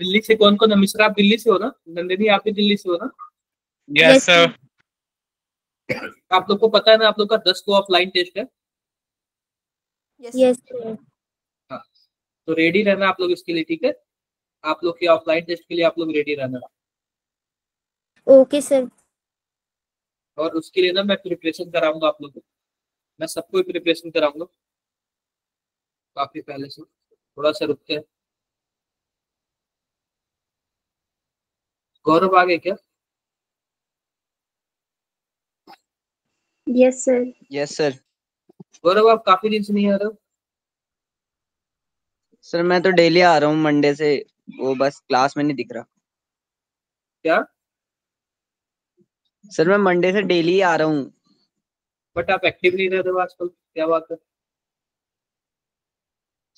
दिल्ली से कौन कौन है? मिश्रा आप दिल्ली से हो ना? नंदिनी आप भी दिल्ली से हो ना? Yes sir. आप लोग को पता है ना, आप लोग का 10 को ऑफलाइन टेस्ट है। Yes sir. हाँ, तो रेडी रहना आप लोग इसके लिए, ठीक है? आप लोग के ऑफलाइन टेस्ट के लिए आप लोग रेडी रहना। Okay sir. और उसके लिए ना मैं प्रिपरेशन कराऊंगा आप लोग को, मैं सबको प्रिपरेशन कराऊंगा काफी पहले से। थोड़ा सा रुकते हैं। गौरव आ गए क्या? Yes sir. Yes sir. Gaurav आप काफी दिन से नहीं आ रहे हो। सर मैं तो डेली आ रहा हूँ मंडे से, वो बस क्लास में नहीं दिख रहा। क्या? सर मैं मंडे से डेली आ रहा हूँ। बट आप एक्टिव नहीं रह रहे हो आजकल, क्या बात है?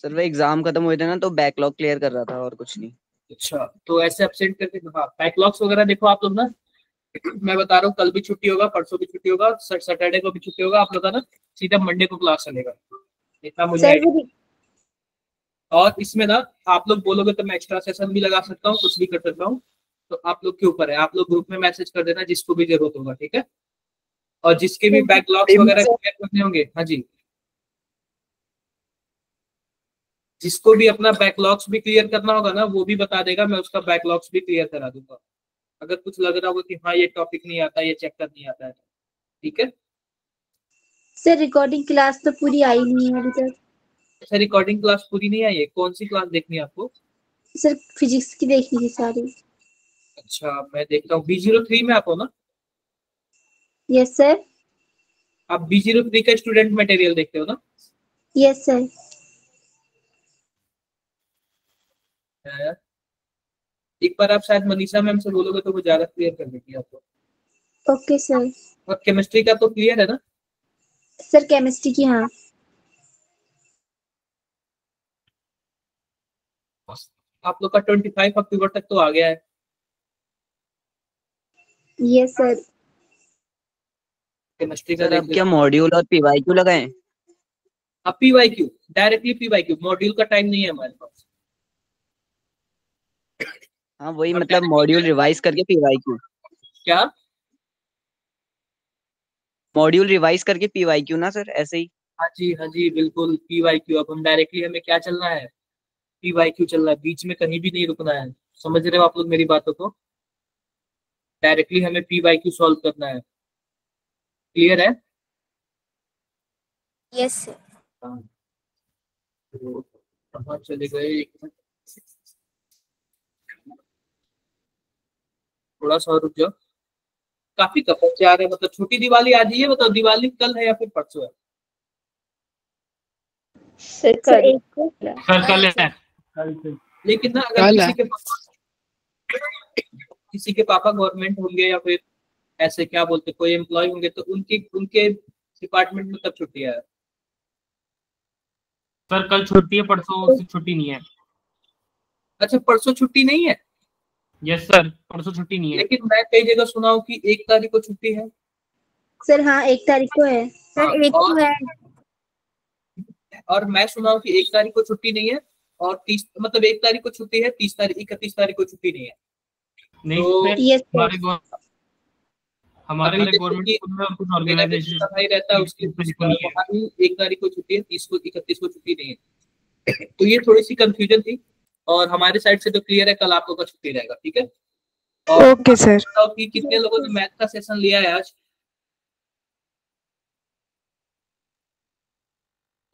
सर वो एग्जाम खत्म हुए थे ना, तो बैकलॉग क्लियर कर रहा था और कुछ नहीं। अच्छा, तो ऐसे एब्सेंट करके, हाँ बैकलॉग्स वगैरह देखो आप लोग ना। मैं बता रहा हूँ, कल भी छुट्टी होगा, परसों भी छुट्टी होगा, सैटरडे को भी छुट्टी होगा आप लोग का ना। सीधा मंडे को क्लास चलेगा, इतना मुझे सर idea। और इसमें ना आप लोग बोलोगे तो मैं एक्स्ट्रा सेशन भी लगा सकता हूँ, कुछ भी कर सकता हूँ। तो आप लोग के ऊपर है, आप लोग ग्रुप में मैसेज कर देना जिसको भी जरूरत होगा, ठीक है? और जिसके भी बैकलॉग्स वगैरह क्लियर करने होंगे, हाँ जी, जिसको भी अपना बैकलॉग्स भी क्लियर करना होगा ना, वो भी बता देगा, मैं उसका बैकलॉग्स भी क्लियर करा दूंगा। अगर कुछ लग रहा होगा कि हाँ ये टॉपिक नहीं आता, ये चैप्टर नहीं आता है, ठीक है? सर रिकॉर्डिंग क्लास तो पूरी आई नहीं है अभी तक। अच्छा, रिकॉर्डिंग क्लास पूरी नहीं आई है? कौन सी क्लास देखनी है आपको? सर फिजिक्स की देखनी थी सारी। अच्छा, मैं देखता हूँ। B03 में आप हो ना? Yes sir. आप B03 का स्टूडेंट मटेरियल देखते हो ना? Yes sir. एक बार आप शायद मनीषा मैम से बोलोगे तो वो ज्यादा क्लियर कर देगी आपको। Okay sir. और केमिस्ट्री का तो क्लियर है ना? सर केमिस्ट्री की हाँ। आप लोग का 25 अक्टूबर तक तो आ गया है। Yes sir. केमिस्ट्री का सर देख अब क्या लेते मॉड्यूल और पीवाईक्यू लगाएं? हैं। अब PYQ, डायरेक्टली PYQ, मॉड्यूल का टाइम नहीं है हमारे पास। हाँ वही, अब मतलब मॉड्यूल रिवाइज करके पीवाईक्यू। क्या? मॉड्यूल रिवाइज करके पीवाईक्यू ना सर, ऐसे ही। हाँ जी बिल्कुल PYQ। अब हम डायरेक्टली, हमें क्या चलना है? PYQ चलना है, बीच में कहीं भी नहीं रुकना है। समझ रहे हो आप लोग मेरी बातों को? डायरेक्टली हमें PYQ सॉल्व करना है। क्लियर है? Yes sir. हाँ, तो कहाँ चले गए? एक मिनट, थोड़ा सा और रुक जाओ। काफी कब बच्चे आ रहे हैं, मतलब छोटी दिवाली आ जाइए। बताओ, दिवाली कल है या फिर परसों है? सर एक को सर कल है। लेकिन ना, अगर किसी के पापा गवर्नमेंट होंगे या फिर ऐसे क्या बोलते, कोई एम्प्लॉय होंगे, तो उनके उनके डिपार्टमेंट में तब छुट्टी है। सर कल छुट्टी है, परसों से छुट्टी नहीं है। अच्छा, परसों छुट्टी नहीं है? यस सर, परसों छुट्टी नहीं है। लेकिन मैं कई जगह सुना हूँ कि 1 तारीख को छुट्टी है। सर हाँ 1 तारीख को है। सर 1 को है। और मैं सुना हूँ कि 1 तारीख को छुट्टी नहीं है, और 30, मतलब 1 तारीख को छुट्टी है, 30 तारीख 31 तारीख को छुट्टी नहीं है। नहीं तो यस हमारे लिए गवर्नमेंट स्कूल में और कुछ ऑर्गेनाइजेशन भाई रहता है उसकी, वहाँ भी 1 तारीख को छुट्टी है, 30 को 31 को छुट्टी नहीं है। तो ये थोड़ी सी कंफ्यूजन थी, और हमारे साइड से तो क्लियर है, कल आप लोग का छुट्टी रहेगा, ठीक है? और ओके सर। बताओ कि कितने लोगों ने मैथ का सेशन लिया है आज?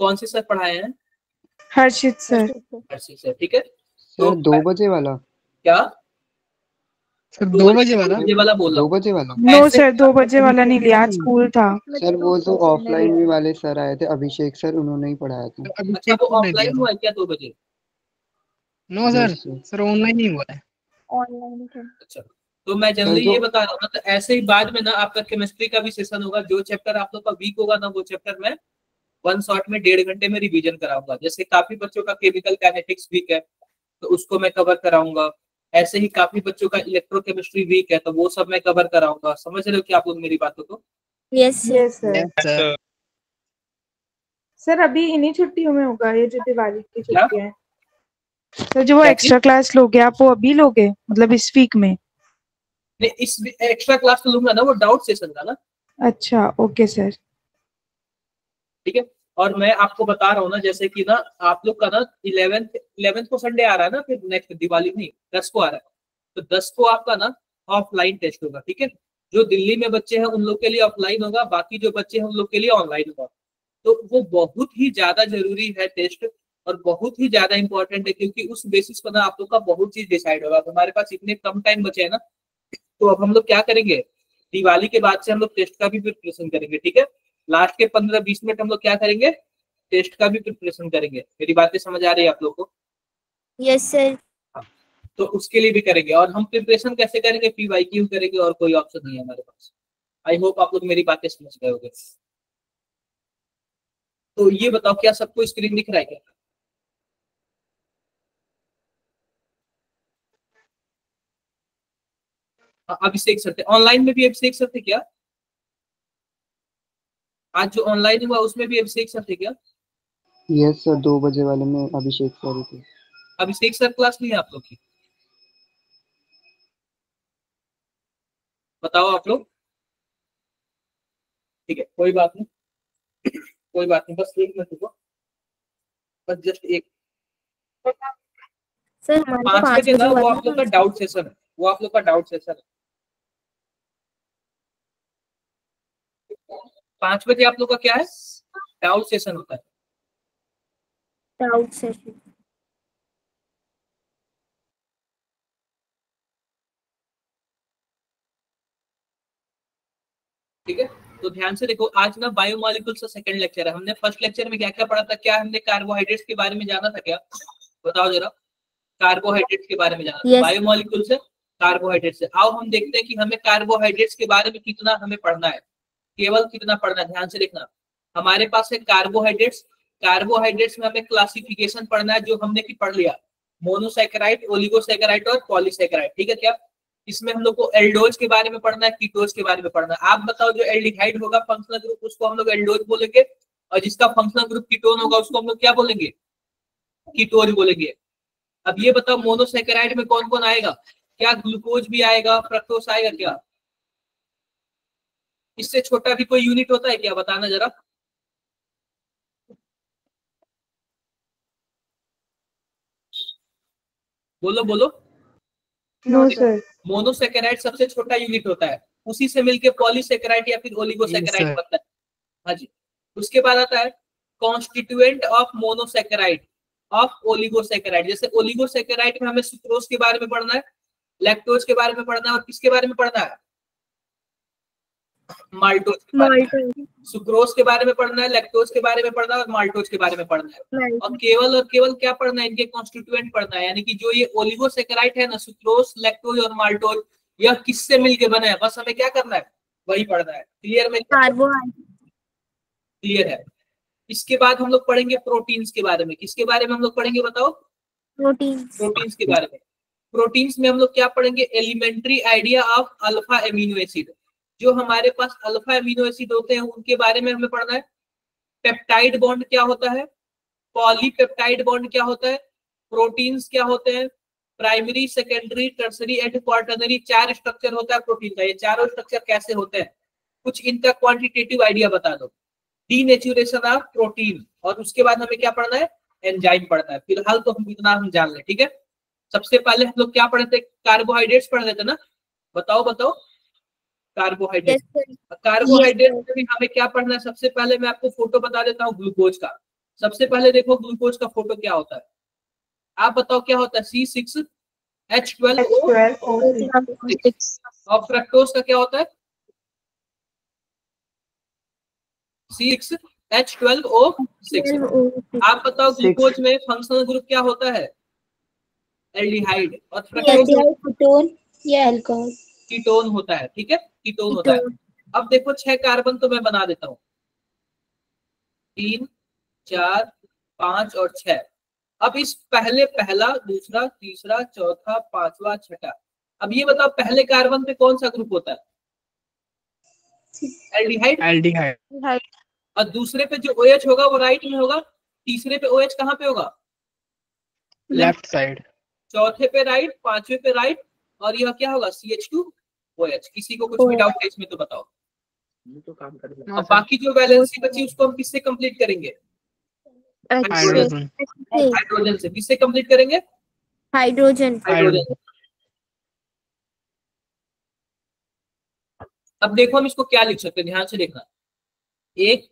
कौन से सर पढ़ाए हैं? हर्षित सर। हर्षित सर, ठीक है। तो सर 2 बजे वाला। क्या? सर 2 बजे वाला। 2 बजे वाला बोल रहा 2 हूँ। बजे वाला। नो सर 2 बजे वाला नहीं लिया, आज स्कूल था। सर वो तो ऑफलाइन भी वाले सर आए थे, अभिषेक सर, उन्होंने ही पढ़ाया था। अच्छा, वो ऑफलाइन हुआ है क्या 2 बजे? नो सर, सर ऑनलाइन ही हुआ है। ऑनलाइन है। अच्छा, तो मैं जनरली ये बता रहा हूँ ना, तो ऐसे ही बाद में ना आपका केमिस्ट्री का भी सेशन होगा। जो चैप्टर आप लोग का वीक होगा ना, वो चैप्टर मैं 1 शॉट में 1.5 घंटे में रिवीजन कराऊंगा। जैसे काफी बच्चों का केमिकल काइनेटिक्स वीक है, तो उसको मैं कवर कराऊंगा। ऐसे ही काफी बच्चों का इलेक्ट्रोकेमिस्ट्री वीक है, तो वो सब मैं कवर कराऊंगा। समझ रहे हो कि आप लोग मेरी बातों को? Yes sir. सर अभी इन्हीं छुट्टियों में होगा ये जो दिवाली की छुट्टियां हैं? तो जो वो क्या एक्स्ट्रा क्लास लोगे आप, वो अभी लोगे मतलब इस वीक में? नहीं, इस एक्स्ट्रा क्लास तो लूंगा ना, वो डाउट सेशन का ना। अच्छा ओके सर। ठीक है। और मैं आपको बता रहा हूँ ना, जैसे कि ना आप लोग का ना 11th को संडे आ रहा है ना, फिर नेक्स्ट दिवाली नहीं 10 को आ रहा है, तो 10 को आपका ना ऑफलाइन टेस्ट होगा। ठीक है। जो दिल्ली में बच्चे हैं उन लोग के लिए ऑफलाइन होगा, बाकी जो बच्चे हैं उन लोग के लिए ऑनलाइन होगा। तो वो बहुत ही ज्यादा जरूरी है टेस्ट, और बहुत ही ज्यादा इंपॉर्टेंट है, क्योंकि उस बेसिस पर ना आप लोग का बहुत चीज डिसाइड होगा। हमारे पास इतने कम टाइम बचे हैं ना, तो अब हम लोग क्या करेंगे, दिवाली के बाद से हम लोग टेस्ट का भी प्रिपरेशन करेंगे। ठीक है। लास्ट के 15-20 मिनट हम लोग क्या करेंगे, टेस्ट का भी प्रिपरेशन करेंगे। मेरी बातें समझ आ रही है आप लोग को? Yes sir. तो उसके लिए भी करेंगे। और हम प्रिपरेशन कैसे करेंगे, PYQ करेंगे, और कोई ऑप्शन नहीं है हमारे पास। आई होप आप लोग मेरी बातें समझ गए होंगे। तो ये बताओ, क्या सबको स्क्रीन दिख रहा है क्या? अभिषेक सर थे ऑनलाइन में भी, अभिषेक सर थे क्या? आज जो ऑनलाइन हुआ उसमें भी अभिषेक सर थे क्या? यस सर, 2 बजे वाले में अभिषेक सर थे। अभिषेक सर क्लास नहीं है आप लोग की? बताओ आप लोग। ठीक है, कोई बात नहीं, कोई बात नहीं, बस एक मिनट रुको, बस जस्ट एक। सर हमारे 5 5 बजे ना बजे वो वाला आप लोग का डाउट सेशन है, वो आप लोग का डाउट सेशन है। 5 बजे आप लोग का क्या है, डाउट सेशन होता है। Doubt session. ठीक है। तो ध्यान से देखो, आज ना बायोमोलिक्यूल्स का सेकंड लेक्चर है। हमने फर्स्ट लेक्चर में क्या क्या पढ़ा था, क्या हमने कार्बोहाइड्रेट्स के बारे में जाना था क्या? बताओ जरा, कार्बोहाइड्रेट्स के बारे में जाना था। Yes. बायोमोलिक्यूल से, कार्बोहाइड्रेट से। आओ हम देखते हैं कि हमें कार्बोहाइड्रेट्स के बारे में कितना हमें पढ़ना है, केवल कितना पढ़ना है। ध्यान से देखना, हमारे पास है कार्बोहाइड्रेट्स। कार्बोहाइड्रेट्स में हमें क्लासिफिकेशन पढ़ना है, जो हमने की पढ़ लिया, मोनोसैकेराइड, ओलिगोसैकेराइड और पॉलीसैकेराइड। ठीक है क्या? इसमें हम लोग को एल्डोज के बारे में पढ़ना है, कीटोज के बारे में पढ़ना है। आप बताओ, जो एल्डिहाइड होगा फंक्शनल ग्रुप, उसको हम लोग एल्डोज बोलेंगे, और जिसका फंक्शनल ग्रुप कीटोन होगा उसको हम लोग क्या बोलेंगे, कीटोज बोलेंगे। अब ये बताओ, मोनोसैकेराइड में कौन कौन आएगा? क्या ग्लूकोज भी आएगा, फ्रक्टोज आएगा क्या? इससे छोटा भी कोई यूनिट होता है क्या, बताना जरा। बोलो बोलो। No sir. मोनोसैकेराइड सबसे छोटा यूनिट होता है, उसी से मिलके पॉलीसैकेराइड या फिर ओलिगोसैकेराइड Yes, बनता है। हाँ जी। उसके बाद आता है constituent of monosaccharide of oligosaccharide. जैसे ओलिगोसैकेराइड में हमें सुक्रोज के बारे में पढ़ना है, लैक्टोज के बारे में पढ़ना है, और किसके बारे में पढ़ना है, माल्टोज के बारे में। सुक्रोज के बारे में पढ़ना है, लैक्टोज के बारे में पढ़ना है, और माल्टोज के बारे में पढ़ना है। और केवल क्या पढ़ना है, इनके कॉन्स्टिट्यूएंट पढ़ना है। यानी कि जो ये ओलिगोसैकेराइड है ना, सुक्रोज, लैक्टोज और माल्टोज, यह किससे मिलके बने हैं, बस हमें क्या करना है, वही पढ़ना है। क्लियर में? क्लियर है। इसके बाद हम लोग पढ़ेंगे प्रोटीन्स के बारे में। किसके बारे में हम लोग पढ़ेंगे, बताओ। प्रोटीन्स के बारे में। प्रोटीन्स में हम लोग क्या पढ़ेंगे, elementary idea of alpha amino acid. जो हमारे पास अल्फा एमिनो एसिड होते हैं उनके बारे में हमें पढ़ना है। पेप्टाइड बॉन्ड क्या होता है, पॉलीपेप्टाइड बॉन्ड क्या होता है, प्रोटीन्स क्या होते हैं, primary, secondary, tertiary and quaternary, 4 structure होता है प्रोटीन का। ये चारों स्ट्रक्चर कैसे होते हैं, कुछ इनका क्वांटिटेटिव आइडिया बता दो। डीनेचुरेशन ऑफ प्रोटीन, और उसके बाद हमें क्या पढ़ना है, एंजाइम पढ़ना है। फिलहाल तो हम इतना हम जान लें। ठीक है। सबसे पहले हम लोग क्या पढ़े थे, कार्बोहाइड्रेट्स पढ़ रहे थे ना। बताओ बताओ, कार्बोहाइड्रेट। कार्बोहाइड्रेट में भी हमें क्या पढ़ना है, सबसे पहले मैं आपको फोटो बता देता हूँ ग्लूकोज का। सबसे पहले देखो ग्लूकोज का फोटो क्या होता है, आप बताओ क्या होता है, C6H12O6। और फ्रक्टोज का क्या होता है, C6H12O6। आप बताओ ग्लूकोज में फंक्शनल ग्रुप क्या होता है, एल्डिहाइड। और फ्रक्टोज कीटोन या अल्कोहल, कीटोन होता है। ठीक है, कीटोन होता है। अब देखो 6 कार्बन तो मैं बना देता हूँ, 3, 4, 5 और 6। अब इस पहले पहला, दूसरा, तीसरा, चौथा, पांचवा, छठा। अब ये बताओ पहले कार्बन पे कौन सा ग्रुप होता है, एल्डिहाइड। और दूसरे पे जो OH होगा वो राइट में होगा, तीसरे पे OH कहाँ पे होगा, लेफ्ट साइड, चौथे पे राइट, पांचवे पे राइट, और यह क्या होगा CH2OH। किसी को कुछ भी डाउट है इसमें तो बताओ। और बाकी जो वैलेंसी बची उसको हम किससे कंप्लीट करेंगे? हाइड्रोजन, हाइड्रोजन से। किससे कंप्लीट करेंगे? हाइड्रोजन। हाइड्रोजन। अब देखो हम इसको क्या लिख सकते हैं, ध्यान से देखना। 1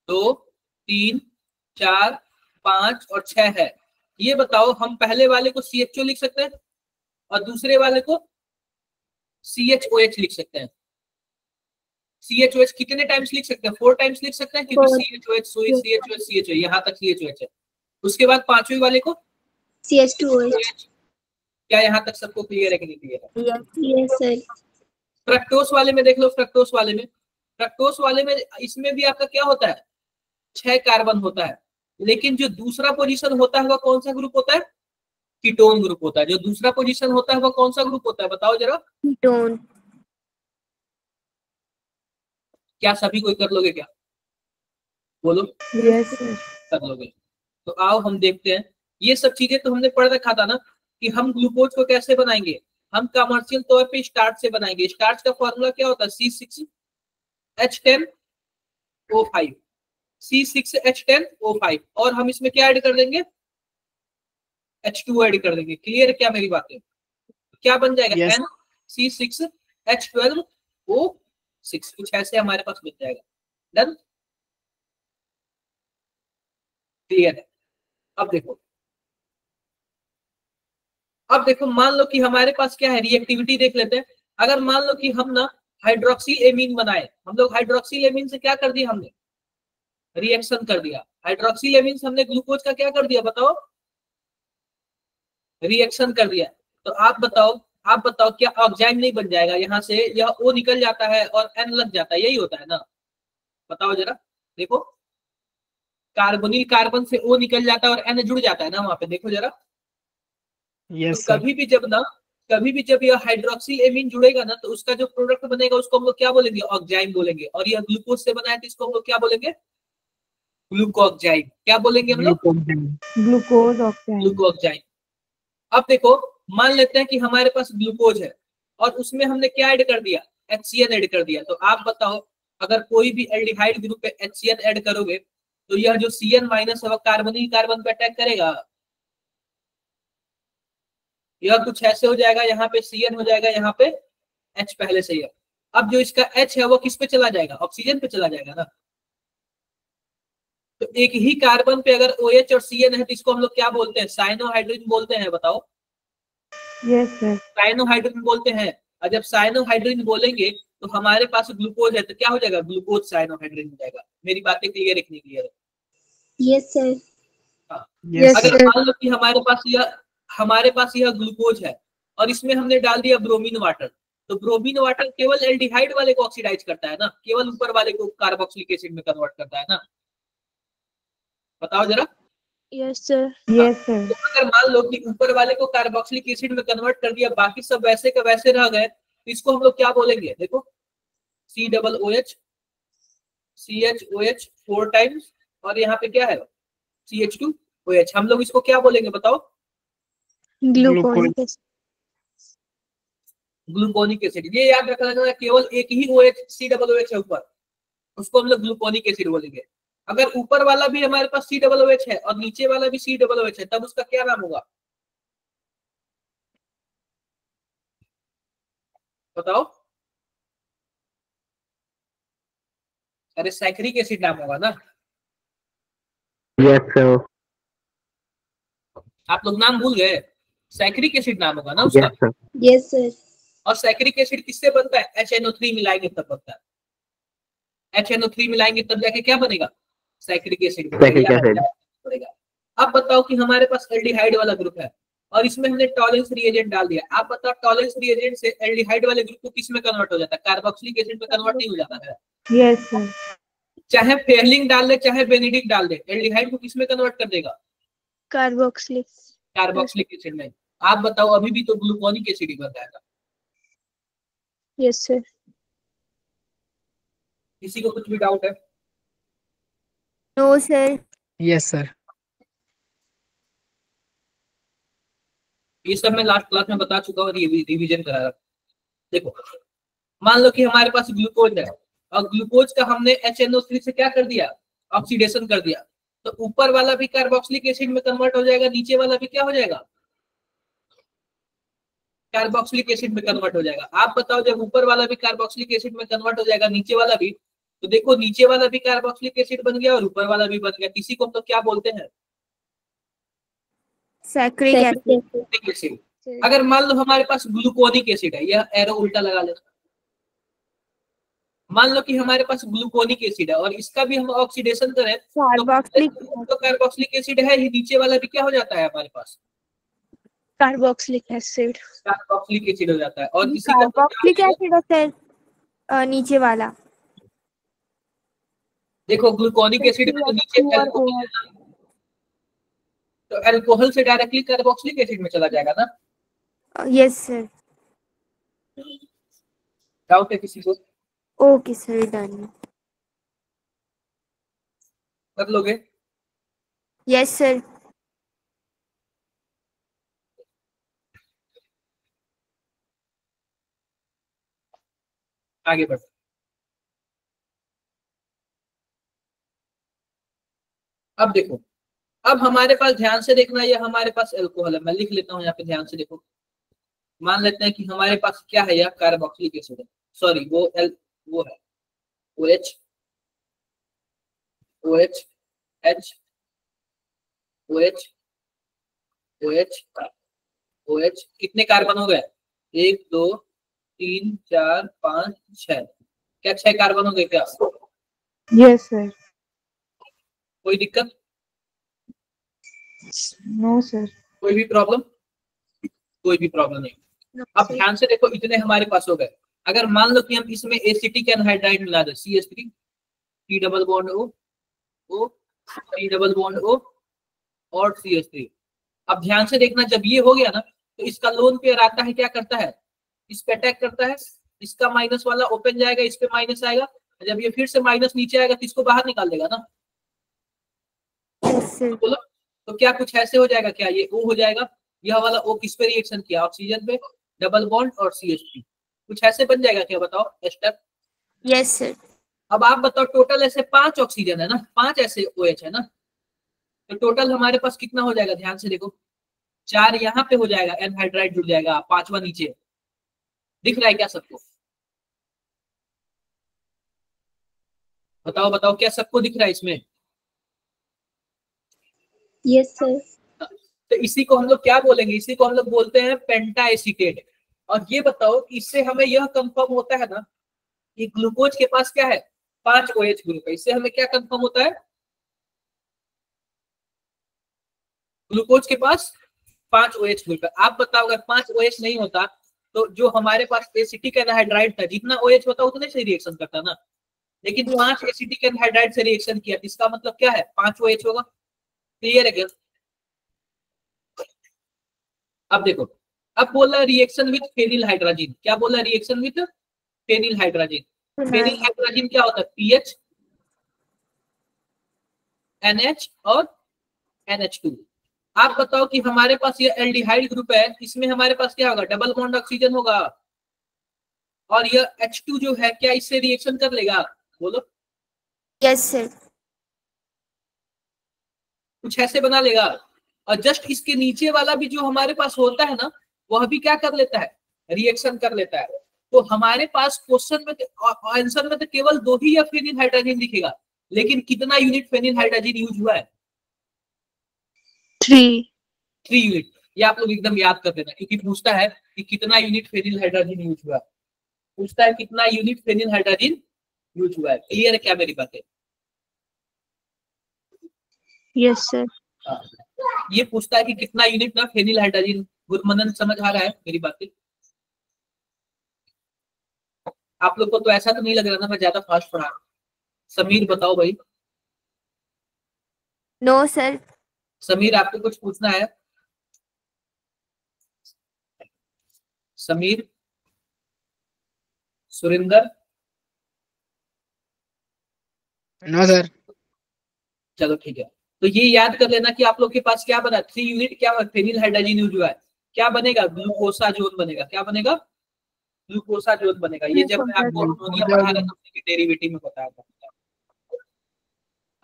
2 3 4 5 और 6 है। ये बताओ हम पहले वाले को CHO लिख सकते हैं और दूसरे वाले को CHOH लिख सकते हैं। CHOH कितने टाइम्स लिख सकते हैं? 4 टाइम्स लिख सकते हैं, क्योंकि CHOH यहाँ तक CHOH है। उसके बाद पांचवे वाले को CH2OH। क्या यहाँ तक सबको क्लियर है कि नहीं क्लियर है? Yes sir. फ्रक्टोस वाले में देख लो, फ्रक्टोस वाले में इसमें भी आपका क्या होता है? 6 कार्बन होता है, लेकिन जो दूसरा पोजीशन होता है वह कौन सा ग्रुप होता है? कीटोन ग्रुप होता है। जो दूसरा पोजीशन होता है वह कौन सा ग्रुप होता है? बताओ जरा। कीटोन। क्या सभी कोई कर लोगे क्या? बोलो। Yes sir. कर लोगे। तो आओ हम देखते हैं। ये सब चीजें तो हमने पढ़ रखा था ना कि हम ग्लूकोज को कैसे बनाएंगे। हम कमर्शियल तौर पे स्टार्च से बनाएंगे। स्टार्च का फॉर्मूला क्या होता है? C6H10O5, C6H10O5। और हम इसमें क्या ऐड कर देंगे? H2 ऐड कर देंगे। क्लियर है क्या मेरी बातें? क्या बन जाएगा? Yes. NC6H12O6। कुछ ऐसे हमारे पास बन जाएगा। डन? क्लियर है? अब देखो मान लो कि हमारे पास क्या है, रिएक्टिविटी देख लेते हैं। अगर मान लो कि हम ना हाइड्रोक्सिल एमीन बनाए, हम लोग हाइड्रोक्सिल एमीन से क्या कर दिया? हमने रिएक्शन कर दिया। हाइड्रोक्सिल एमीन से हमने ग्लूकोज का क्या कर दिया? बताओ। रिएक्शन कर दिया। तो आप बताओ क्या ऑक्साइड नहीं बन जाएगा? यहाँ से यह O निकल जाता है और N लग जाता है, यही होता है ना? बताओ जरा। देखो कार्बोनिल कार्बन से O निकल जाता है और N जुड़ जाता है ना वहां पे। देखो जरा। यस तो कभी भी जब यह हाइड्रोक्सिल एमीन जुड़ेगा ना, तो उसका जो प्रोडक्ट बनेगा उसको हम लोग क्या बोलेंगे? ऑक्साइड बोलेंगे। और यह ग्लूकोज से बनाया तो इसको हम लोग क्या बोलेंगे? ग्लूकोऑक्साइड। क्या बोलेंगे हम लोग? Glucose oxide. ग्लूकोऑक्साइड। अब देखो मान लेते हैं कि हमारे पास ग्लूकोज है और उसमें हमने क्या ऐड कर दिया? HCN ऐड कर दिया। तो आप बताओ अगर कोई भी एल्डिहाइड ग्रुप पे HCN ऐड करोगे तो यह जो CN- है वह कार्बोनिल कार्बन पे अटैक करेगा। यह कुछ ऐसे हो जाएगा, यहाँ पे CN हो जाएगा, यहाँ पे H पहले से ही है। अब जो इसका H है वो किस पे चला जाएगा? ऑक्सीजन पे चला जाएगा ना। तो एक ही कार्बन पे अगर OH और CN है तो इसको हम लोग क्या बोलते हैं? साइनोहाइड्रोजन बोलते हैं। बताओ। Yes sir. साइनोहाइड्रोजन बोलते हैं। और जब साइनोहाइड्रोजन बोलेंगे तो हमारे पास ग्लूकोज है तो क्या हो जाएगा? ग्लूकोज साइनोहाइड्रोजन हो जाएगा। मेरी बातें क्लियर है कि नहीं क्लियर है? Yes sir. अगर मान लो कि हमारे पास यह ग्लूकोज है और इसमें हमने डाल दिया ब्रोमीन वाटर, तो ब्रोमीन वाटर केवल एल्डिहाइड वाले को ऑक्सीडाइज करता है ना, केवल ऊपर वाले को कार्बोक्सिलिक एसिड में कन्वर्ट करता है ना। बताओ जरा। Yes sir. Yes sir. तो अगर मान लो कि ऊपर वाले को कार्बोक्सिलिक एसिड में कन्वर्ट कर दिया, बाकी सब वैसे का वैसे रह गए, तो इसको हम लोग क्या बोलेंगे? देखो COOH CHOH 4 टाइम्स और यहाँ पे क्या है? CH2OH। हम लोग इसको क्या बोलेंगे? बताओ। Gluconic acid. Gluconic acid. ये याद रखना, केवल एक ही OH COOH है ऊपर, उसको हम लोग ग्लूकोनिक एसिड बोलेंगे। अगर ऊपर वाला भी हमारे पास COOH है और नीचे वाला भी COOH है, तब उसका क्या नाम होगा? बताओ। अरे साइक्रिक एसिड नाम होगा ना। यस सर, आप लोग नाम भूल गए? साइक्रिक एसिड नाम होगा ना उसका। Yes sir, yes sir. और साइक्रिक एसिड किससे बनता है? HNO3 मिलाएंगे तब बनता है। HNO3 मिलाएंगे तब जाके क्या बनेगा? साइक्रिक एसिड बनेगा। अब बताओ कि हमारे पास एल्डिहाइड वाला ग्रुप है और इसमें हमने टॉलेंस रिएजेंट डाल दिया। आप बताओ टॉलेंस रिएजेंट से एल्डिहाइड वाले ग्रुप को किस में कन्वर्ट हो जाता है? कार्बोक्सिलिक एसिड में कन्वर्ट नहीं हो जाता है? Yes sir. चाहे फेरलिंग डाल दे चाहे बेनिडिक्ट डाल दे, एल्डिहाइड को किस में कन्वर्ट कर देगा? कार्बोक्सिलिक एसिड में। आप बताओ अभी भी तो ग्लूकोनिक एसिड ही बन जाएगा। Yes sir. किसी को कुछ भी डाउट है? No sir. यस सर, ये सब मैं लास्ट क्लास में बता चुका हूँ, रिवीजन करा रहा। देखो मान लो कि हमारे पास ग्लूकोज है और ग्लूकोज का हमने HNO3 से क्या कर दिया, ऑक्सीडेशन कर दिया, तो ऊपर वाला भी कार्बोक्सिलिक एसिड में कन्वर्ट हो जाएगा, नीचे वाला भी क्या हो जाएगा, कार्बोक्सिलिक एसिड में कन्वर्ट हो जाएगा। आप बताओ जब ऊपर वाला भी कार्बोक्सिलिक एसिड में कन्वर्ट हो जाएगा, नीचे वाला भी, तो देखो नीचे वाला भी कार्बोक्सिलिक एसिड बन गया और ऊपर वाला भी बन गया। किसी को हम तो क्या बोलते हैं, सैक्रिक एसिड। अगर मान लो हमारे पास ग्लूकोनिक एसिड है, यह एरो उल्टा लगा लेना, मान लो कि हमारे पास ग्लूकोनिक एसिड है और इसका भी हम ऑक्सीडेशन करें तो कार्बोक्सिलिक एसिड है, ये नीचे वाला भी क्या हो जाता है हमारे पास, कार्बोक्सिलिक एसिड। कार्बोक्सिलिक एसिड हो जाता है। और इसी कार्बोक्सिलिक एसिड है सर नीचे वाला। देखो ग्लूकोनिक एसिड में तो नीचे अल्कोहल है ना, तो अल्कोहल से डायरेक्टली कार्बोक्सिलिक एसिड में चला जाएगा ना। Yes sir. डाउट है किसी को? Okay sir, done. कर लोगे? Yes sir. आगे बढ़ो। अब देखो, अब हमारे पास ध्यान से देखना, ये हमारे पास अल्कोहल है, मैं लिख लेता हूँ यहाँ पे, ध्यान से देखो। मान लेते हैं कि हमारे पास क्या है, यह कार्बोक्सिलिक एसिड है, सॉरी वो है OH OH H OH OH OH। कितने कार्बन हो गए, 1 2 3 4 5 6, क्या 6 कार्बन हो गए क्या? Yes sir. कोई दिक्कत? No sir. कोई भी प्रॉब्लम? कोई भी प्रॉब्लम नहीं। अब ध्यान से देखो, इतने हमारे पास हो गए। अगर मान लो कि हम इसमें एसिटिक एनहाइड्राइड मिला दे, CH3 T double bond O T double bond O और CH3। अब ध्यान से देखना, जब ये हो गया ना तो इसका लोन पेयर आता है, क्या करता है, इस पे अटैक करता है, इसका माइनस वाला ओपन जाएगा, इस पे माइनस आएगा, जब ये फिर से माइनस नीचे आएगा तो इसको बाहर निकाल देगा ना। बोलो तो क्या कुछ ऐसे हो जाएगा क्या, ये O हो जाएगा, यह वाला O किस पे रिएक्शन किया, ऑक्सीजन पे, डबल बॉन्ड और CH3, कुछ ऐसे बन जाएगा क्या, बताओ स्टेप। Yes sir. अब आप बताओ, टोटल ऐसे 5 ऑक्सीजन है ना, 5 ऐसे OH है ना, तो टोटल हमारे पास कितना हो जाएगा, ध्यान से देखो, 4 यहाँ पे हो जाएगा, एनहाइड्राइड जुड़ जाएगा, 5वां नीचे। दिख रहा है क्या सबको? बताओ बताओ, क्या सबको दिख रहा है इसमें? Yes sir. तो इसी को हम लोग क्या बोलेंगे, इसी को हम लोग बोलते हैं पेंटा एसीटेट। और ये बताओ कि इससे हमें यह कंफर्म होता है ना कि ग्लूकोज के पास क्या है, 5 OH ग्रुप है। इससे हमें क्या कंफर्म होता है, ग्लूकोज के पास 5 OH ग्रुप है। आप बताओ अगर 5 OH नहीं होता तो जो हमारे पास एसिटिक एनहाइड्राइड था, जितना OH होता उतने से रिएक्शन करता ना, लेकिन 5 एसिटिक एनहाइड्राइड से रिएक्शन किया, इसका मतलब क्या है, 5 OH होगा। क्लियर है क्या? अब देखो, अब बोला रिएक्शन विथ फेनिल हाइड्रोजन, क्या बोला, reaction with phenyl hydrogen. Phenyl hydrogen क्या होता है, PH NH और NH2। आप बताओ कि हमारे पास ये एल्डिहाइड ग्रुप है, इसमें हमारे पास क्या होगा, डबल बॉन्ड ऑक्सीजन होगा, और ये H2 जो है क्या इससे रिएक्शन कर लेगा, बोलो। Yes sir. कुछ ऐसे बना लेगा। और जस्ट इसके नीचे वाला भी जो हमारे पास होता है ना, वह भी क्या कर लेता है, रिएक्शन कर लेता है। तो हमारे पास क्वेश्चन में आंसर में तो केवल 2 ही या फेनिल हाइड्रोजन दिखेगा, लेकिन कितना यूनिट फेनिल हाइड्रोजन यूज हुआ है, 3 यूनिट। ये आप लोग एकदम याद कर देना, क्योंकि पूछता है कि कितना यूनिट फेनिल हाइड्रोजन यूज हुआ, पूछता है कितना यूनिट फेनिल हाइड्रोजन यूज हुआ है। क्लियर है क्या मेरी बातें? Yes sir. ये पूछता है कि कितना यूनिट ना फेनिल हाइड्रोजन। गुरमनन समझ आ रहा है मेरी बातें? आप लोग को तो ऐसा तो नहीं लग रहा ना मैं ज्यादा फास्ट पढ़ा? समीर बताओ भाई। No sir. समीर आपको कुछ पूछना है? समीर, सुरिंदर? No sir. चलो ठीक है, तो ये याद कर लेना कि आप लोग के पास क्या बना, 3 यूनिट क्या फेनिल हाइड्रोजन यूज हुआ है। क्या बनेगा? ग्लूकोसा जोन बनेगा। क्या बनेगा? ग्लूकोसा जोन बनेगा। ये जब मैं आपको अमोनिया पढ़ा रहा था उसके डेरिवेटिव में बताया था।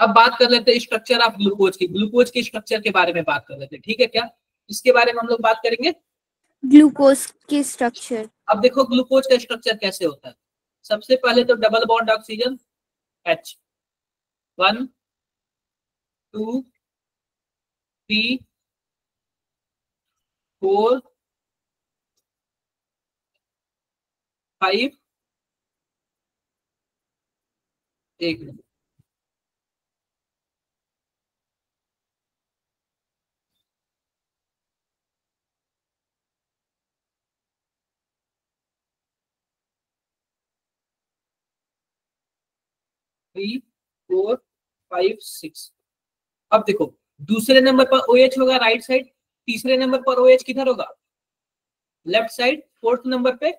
अब बात कर लेते हैं स्ट्रक्चर ऑफ ग्लूकोज की। ग्लूकोज के स्ट्रक्चर के बारे में बात कर लेते हैं, ठीक है क्या? इसके बारे में हम लोग बात करेंगे, ग्लूकोज के स्ट्रक्चर। अब देखो ग्लूकोज का स्ट्रक्चर कैसे होता है। सबसे पहले तो डबल बॉन्ड ऑक्सीजन H, 1 2 3 4 5 एक मिनट, थ्री 4 5 6। अब देखो दूसरे नंबर पर OH होगा राइट साइड, तीसरे नंबर पर OH किधर होगा? लेफ्ट साइड, फोर्थ नंबर पे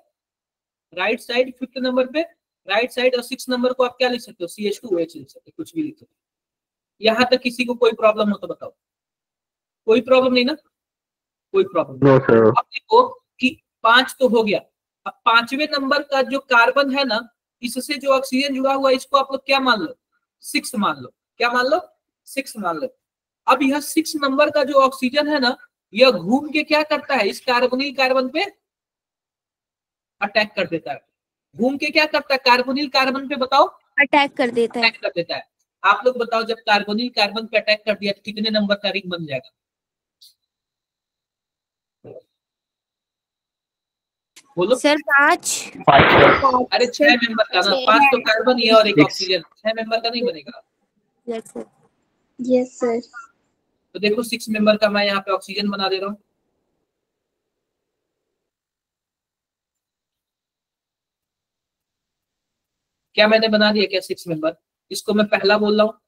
राइट साइड, फिफ्थ नंबर पे राइट साइड, और सिक्स नंबर को आप क्या लिख सकते हो? CH2OH लिख सकते हो, कुछ भी लिख सकते हो। यहां तक किसी को कोई प्रॉब्लम हो तो बताओ। कोई प्रॉब्लम नहीं ना? कोई प्रॉब्लम नहीं। अब देखो कि 5 तो हो गया। अब 5वें नंबर का जो कार्बन है ना, इससे जो ऑक्सीजन जुड़ा हुआ है, इसको आप लोग क्या मान लो? 6 मान लो। क्या मान लो? 6 मान लो। अब यह 6 नंबर का जो ऑक्सीजन है ना, यह घूम के क्या करता है? इस कार्बोनिल कार्बन पे अटैक कर देता है। घूम के क्या करता है? कार्बोनिल कार्बन पे बताओ, अटैक कर देता है। अटैक कर देता है। आप लोग बताओ, जब कार्बोनिल कार्बन पे अटैक कर दिया तो कितने नंबर का रिंग बन जाएगा? बोलो सर 5। अरे 6 मेंबर का ना, 5 तो कार्बन ही है और एक ऑक्सीजन, 6 मेंबर का नहीं बनेगा। Yes sir. तो देखो 6 मेंबर का मैं यहाँ पे ऑक्सीजन बना दे रहा हूँ। क्या मैंने बना दिया क्या 6 मेंबर? इसको मैं पहला बोल रहा हूँ,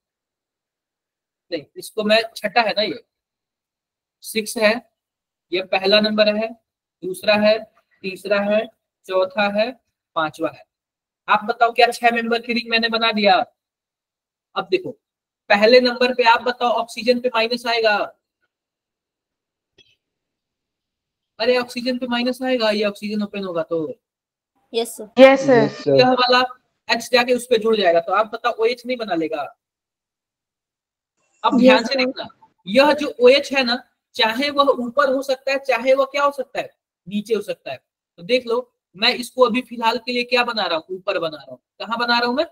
नहीं इसको मैं छठा है ना, ये 6 है, ये पहला नंबर है, दूसरा है, तीसरा है, चौथा है, पांचवा है। आप बताओ क्या 6 मेंबर की रिंग मैंने बना दिया? अब देखो पहले नंबर पे आप बताओ ऑक्सीजन पे माइनस आएगा? अरे ऑक्सीजन पे माइनस आएगा, ये ऑक्सीजन ओपन होगा तो yes sir. Yes sir. Yes sir. यह वाला H जाके उस पे जुड़ जाएगा, तो आप बताओ OH नहीं बना लेगा? अब ध्यान से देखना, यह जो OH है ना, चाहे वह ऊपर हो सकता है, चाहे वह क्या हो सकता है? नीचे हो सकता है। तो देख लो, मैं इसको अभी फिलहाल के लिए क्या बना रहा हूँ? ऊपर बना रहा हूँ। कहाँ बना रहा हूँ मैं?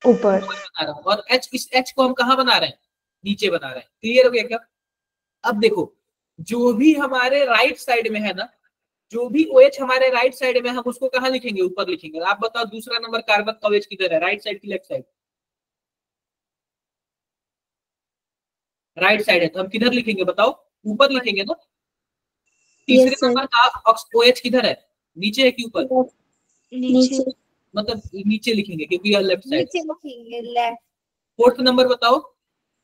ऊपर। ऊपर बना रहा हूँ। और इस H को हम कहाँ बना रहे हैं? नीचे बना रहे हैं। क्लियर हो गया क्या? अब देखो जो भी हमारे राइट साइड में है ना, जो भी OH हमारे राइट साइड में, हम उसको कहाँ लिखेंगे? ऊपर लिखेंगे। आप बताओ दूसरा नंबर कार्बन का OH किधर है? राइट साइड की लेफ्ट साइड? राइट साइड है, तो हम किधर लिखेंगे बताओ? ऊपर लिखेंगे ना। तीसरे नंबर का OH किधर है? नीचे है कि ऊपर? नीचे। मतलब नीचे लिखेंगे क्योंकि यह लेफ्ट साइड। नीचे लिखेंगे, लेफ्ट। फोर्थ नंबर बताओ,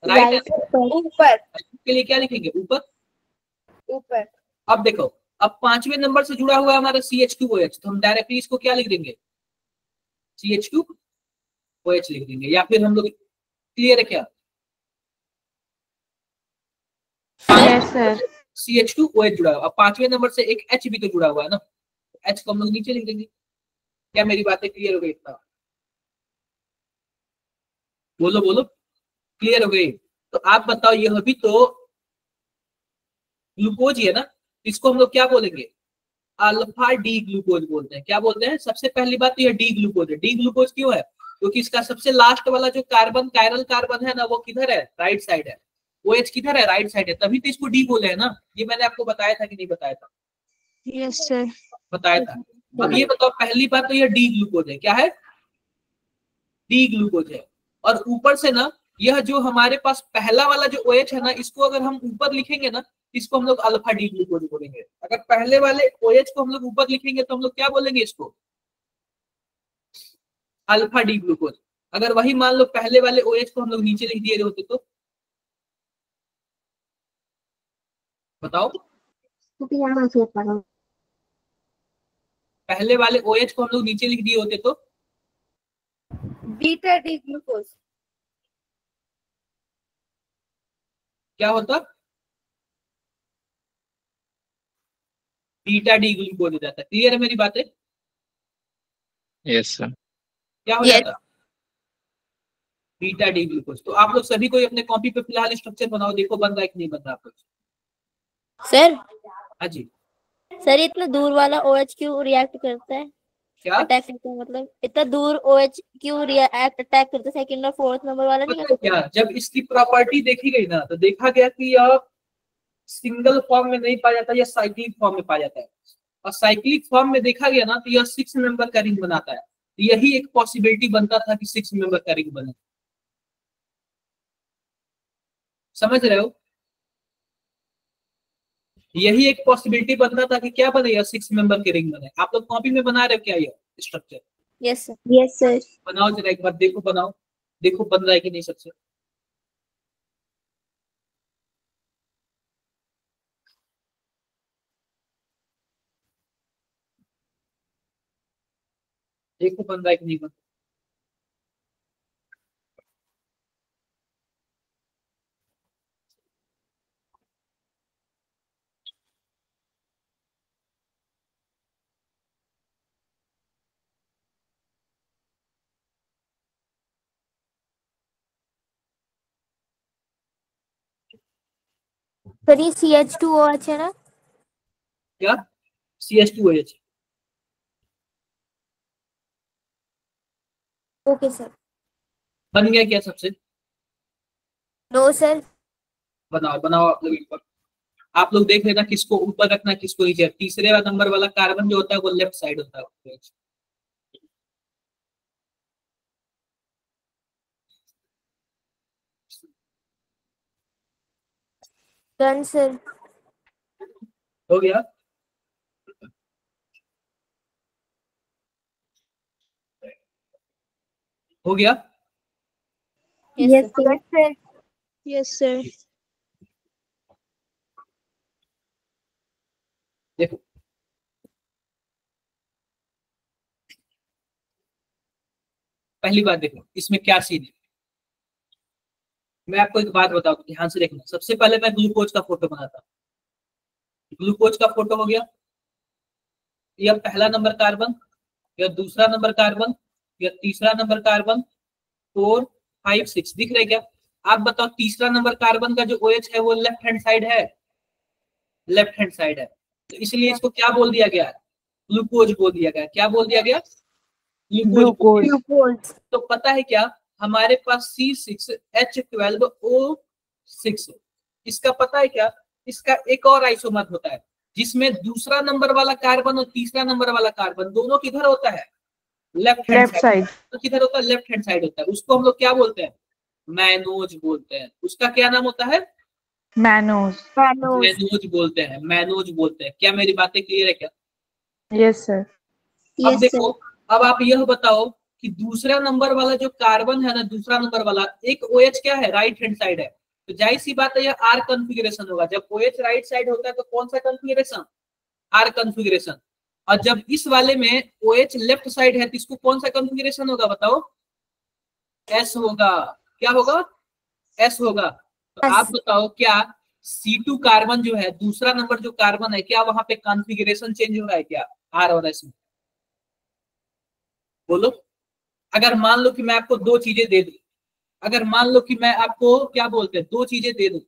राइट है, ऊपर। के लिए क्या लिखेंगे? ऊपर। ऊपर। अब देखो, अब 5वें नंबर से जुड़ा हुआ है हमारा CH2OH, तो हम डायरेक्टली इसको क्या लिख देंगे? CH2OH लिख देंगे। या फिर हम लोग, क्लियर है क्या? Yes sir. CH2OH जुड़ा हुआ। अब 5वें नंबर से एक H भी तो जुड़ा हुआ है ना, H को हम लोग नीचे लिख देंगे। क्या मेरी बातें क्लियर हो गई? इतना बोलो बोलो, क्लियर हो गई? तो आप बताओ, यह भी तो ग्लूकोज ही है ना, इसको हम लोग क्या बोलेंगे? अल्फा डी ग्लूकोज बोलते हैं। क्या बोलते हैं? सबसे पहली बात तो यह डी ग्लूकोज है। डी ग्लूकोज क्यों है? क्योंकि इसका सबसे लास्ट वाला जो कार्बन, कायरल कार्बन है ना, वो किधर है? राइट साइड है। OH किधर है? राइट साइड है, तभी तो इसको डी बोले है ना। ये मैंने आपको बताया था कि नहीं बताया था? Yes sir. बताया था। अब ये बताओ, पहली बात तो यह डी ग्लूकोज है। क्या है? डी ग्लूकोज है। और ऊपर से ना, यह जो हमारे पास पहला वाला जो OH है ना, इसको अगर हम ऊपर लिखेंगे ना, इसको हम लोग अल्फा डी ग्लूकोज बोलेंगे। अगर पहले वाले OH को हम लोग ऊपर लिखेंगे तो हम लोग क्या बोलेंगे? इसको अल्फा डी ग्लूकोज। अगर वही मान लो पहले वाले OH को हम लोग नीचे लिख दिए होते तो बताओ, पहले वाले OH को हम लोग नीचे लिख दिए होते तो बीटा डी ग्लूकोज। क्या होता? बीटा डी ग्लूकोज हो जाता है। क्लियर है मेरी बातें? Yes sir. क्या हो जाता है? Beta D glucose. तो आप लोग सभी कोई अपने कॉपी पे फिलहाल स्ट्रक्चर बनाओ, देखो बन रहा है कि नहीं बन रहा आप लोग। सर हाँ जी। सर इतना दूर वाला OH क्यों रिएक्ट करता है, क्या अटैक करता है, मतलब इतना दूर OH क्यों रिएक्ट अटैक करता है, सेकंड और फोर्थ नंबर वाला नहीं पता है क्या, जब इसकी प्रॉपर्टी देखी गई ना तो देखा गया कि यह सिंगल फॉर्म में नहीं पाया जाता, यह साइक्लिक फॉर्म में पाया जाता है। और साइक्लिक फॉर्म में देखा गया ना तो यह 6 मेंबर का रिंग बनाता है। तो यही एक पॉसिबिलिटी बनता था कि 6 मेंबर का रिंग बने। समझ रहे हो? यही एक पॉसिबिलिटी बनता था कि क्या बने, यह 6 मेंबर के रिंग बने। आप लोग कॉपी में बना रहे हो क्या यह structure? Yes sir. Yes sir. बनाओ जरा एक बार, देखो बनाओ, देखो बन रहा है कि नहीं सबसे। देखो बन रहा है कि नहीं बन। सर ये CH2OH है ना? क्या? CH2OH। Okay sir. बन गया क्या सबसे? No sir. बनाओ बनाओ आप लोग एक बार। आप लोग देख लेना किसको ऊपर रखना किसको नीचे। तीसरे नंबर वाला कार्बन जो होता है वो लेफ्ट साइड होता है। Done sir. हो गया? हो गया? Yes sir. Yes sir. देखो पहली बात, देखो इसमें क्या सीन है। मैं आपको एक बात बताऊं, ध्यान से देखना। सबसे पहले मैं ग्लूकोज का फोटो बनाता हूं। ग्लूकोज का फोटो हो गया। यह पहला नंबर कार्बन, यह दूसरा नंबर कार्बन, यह तीसरा नंबर कार्बन, 4 5 6 दिख रहे क्या? आप बताओ तीसरा नंबर कार्बन का जो OH है वो लेफ्ट हैंड साइड है, लेफ्ट हैंड साइड है। तो इसलिए इसको क्या बोल दिया गया? ग्लूकोज बोल दिया गया। क्या बोल दिया गया? ग्लूकोज। तो पता है क्या, हमारे पास C6H12O6, इसका पता है क्या, इसका एक और आइसोमर होता है जिसमें दूसरा नंबर वाला कार्बन और तीसरा नंबर वाला कार्बन दोनों किधर होता है? Left side. तो किधर होता है? लेफ्ट हैंड साइड होता है। उसको हम लोग क्या बोलते हैं? मैनोज बोलते हैं। उसका क्या नाम होता है? मैनोज। मैनोज बोलते हैं, मैनोज बोलते हैं। क्या मेरी बातें क्लियर है क्या? Yes sir. अब देखो, अब आप यह बताओ कि दूसरा नंबर वाला जो कार्बन है ना, दूसरा नंबर वाला एक OH क्या है? राइट हैंड साइड है। तो जाहिर सी बात है यह R कॉन्फ़िगरेशन होगा। जब OH राइट साइड होता है तो कौन सा कॉन्फ़िगरेशन? R configuration. और जब इस वाले में OH लेफ्ट साइड है तो इसको कौन सा कॉन्फ़िगरेशन होगा बताओ? S होगा। क्या होगा? S होगा। तो आप बताओ क्या C2 कार्बन जो है, दूसरा नंबर जो कार्बन है, क्या वहां पे कॉन्फ़िगरेशन चेंज हो रहा है क्या R और S में? बोलो। अगर मान लो कि मैं आपको दो चीजें दे दूं, अगर मान लो कि मैं आपको क्या बोलते हैं, दो चीजें दे दूं,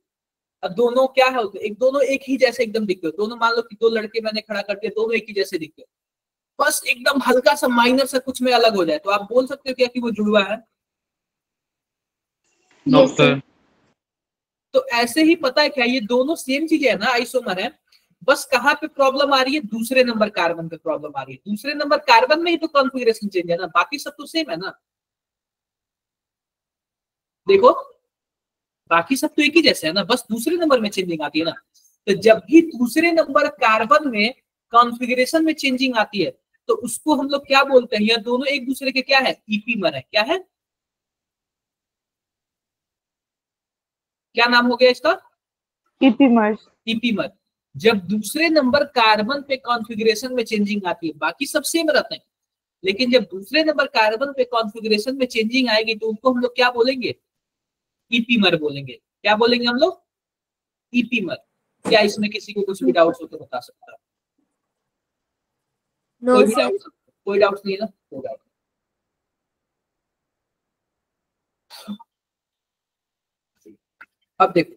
और दोनों क्या है, दोनों एक ही जैसे एकदम दिखते हो। दोनों मान लो कि दो लड़के मैंने खड़ा कर दिया, दोनों एक ही जैसे दिखते हो, बस एकदम हल्का सा माइनर सा कुछ में अलग हो जाए, तो आप बोल सकते हो क्या कि वो जुड़वा है? Yes sir. तो ऐसे ही पता है क्या, ये दोनों सेम चीजें है ना, आइसोमर है। बस कहाँ पे प्रॉब्लम आ रही है? दूसरे नंबर कार्बन पे प्रॉब्लम आ रही है। दूसरे नंबर कार्बन में ही तो कॉन्फ़िगरेशन चेंज है ना, बाकी सब तो सेम है ना। देखो बाकी सब तो एक ही जैसे है ना, बस दूसरे नंबर में चेंजिंग आती है ना। तो जब भी दूसरे नंबर कार्बन में कॉन्फ़िगरेशन में चेंजिंग आती है तो उसको हम लोग क्या बोलते हैं? यह दोनों एक दूसरे के क्या है? ईपीमर है। क्या है? क्या नाम हो गया इसका? ईपीमर्स। ईपीमर। जब दूसरे नंबर कार्बन पे कॉन्फ़िगरेशन में चेंजिंग आती है, बाकी सब सेम रहते हैं, लेकिन जब दूसरे नंबर कार्बन पे कॉन्फ़िगरेशन में चेंजिंग आएगी तो उनको हम लोग क्या बोलेंगे? ईपीमर बोलेंगे। क्या बोलेंगे हम लोग? ईपीमर। क्या इसमें किसी को कुछ भी डाउट हो तो बता सकता है? नो कोई भी सर। डाउट, कोई डाउट नहीं है ना? कोई डाउट। अब देखो,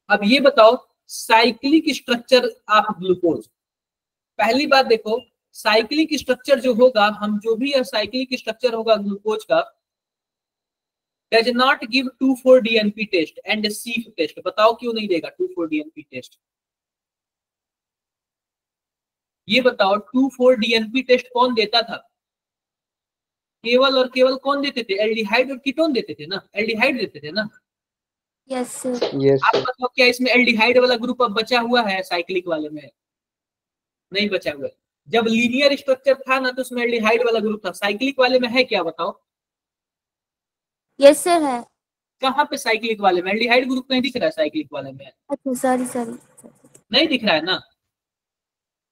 अब ये बताओ साइक्लिक स्ट्रक्चर ऑफ ग्लूकोज। पहली बात देखो, साइक्लिक स्ट्रक्चर जो होगा, हम जो भी साइक्लिक स्ट्रक्चर होगा ग्लूकोज का, does not give 2,4-DNP test and Schiff test. बताओ क्यों नहीं देगा 2,4-DNP टेस्ट? ये बताओ 2,4-DNP टेस्ट कौन देता था? केवल और केवल कौन देते थे? एल्डिहाइड और कीटोन देते थे ना, एल्डिहाइड देते थे ना। Yes sir. यस आप सर। बताओ क्या इसमें एल्डिहाइड वाला ग्रुप अब बचा हुआ है? साइक्लिक वाले में नहीं बचा हुआ है। जब लीनियर स्ट्रक्चर था ना तो उसमें एल्डिहाइड वाला ग्रुप था, साइक्लिक वाले में है क्या बताओ? यस सर है। कहाँ पे साइक्लिक वाले में एल्डिहाइड ग्रुप नहीं दिख रहा है? साइक्लिक वाले में अच्छा सॉरी सॉरी। नहीं दिख रहा है ना?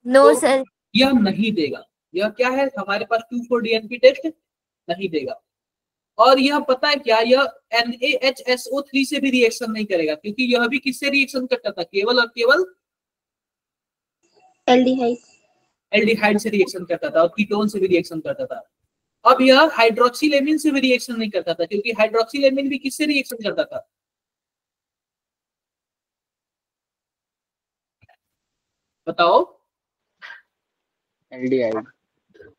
नो तो सर। यह नहीं देगा। यह क्या है हमारे पास 2,4-DNP टेस्ट नहीं देगा। और यह पता है क्या, यह NaHSO3 से भी रिएक्शन नहीं करेगा, क्योंकि यह भी किससे रिएक्शन करता था? केवल और केवल एल्डिहाइड। एल्डिहाइड से रिएक्शन करता था और कीटोन से भी रिएक्शन करता था। अब यह हाइड्रोक्सिलेमिन से भी रिएक्शन नहीं करता था, क्योंकि हाइड्रोक्सिलेमिन भी किससे रिएक्शन करता था? बताओ। एल्डिहाइड।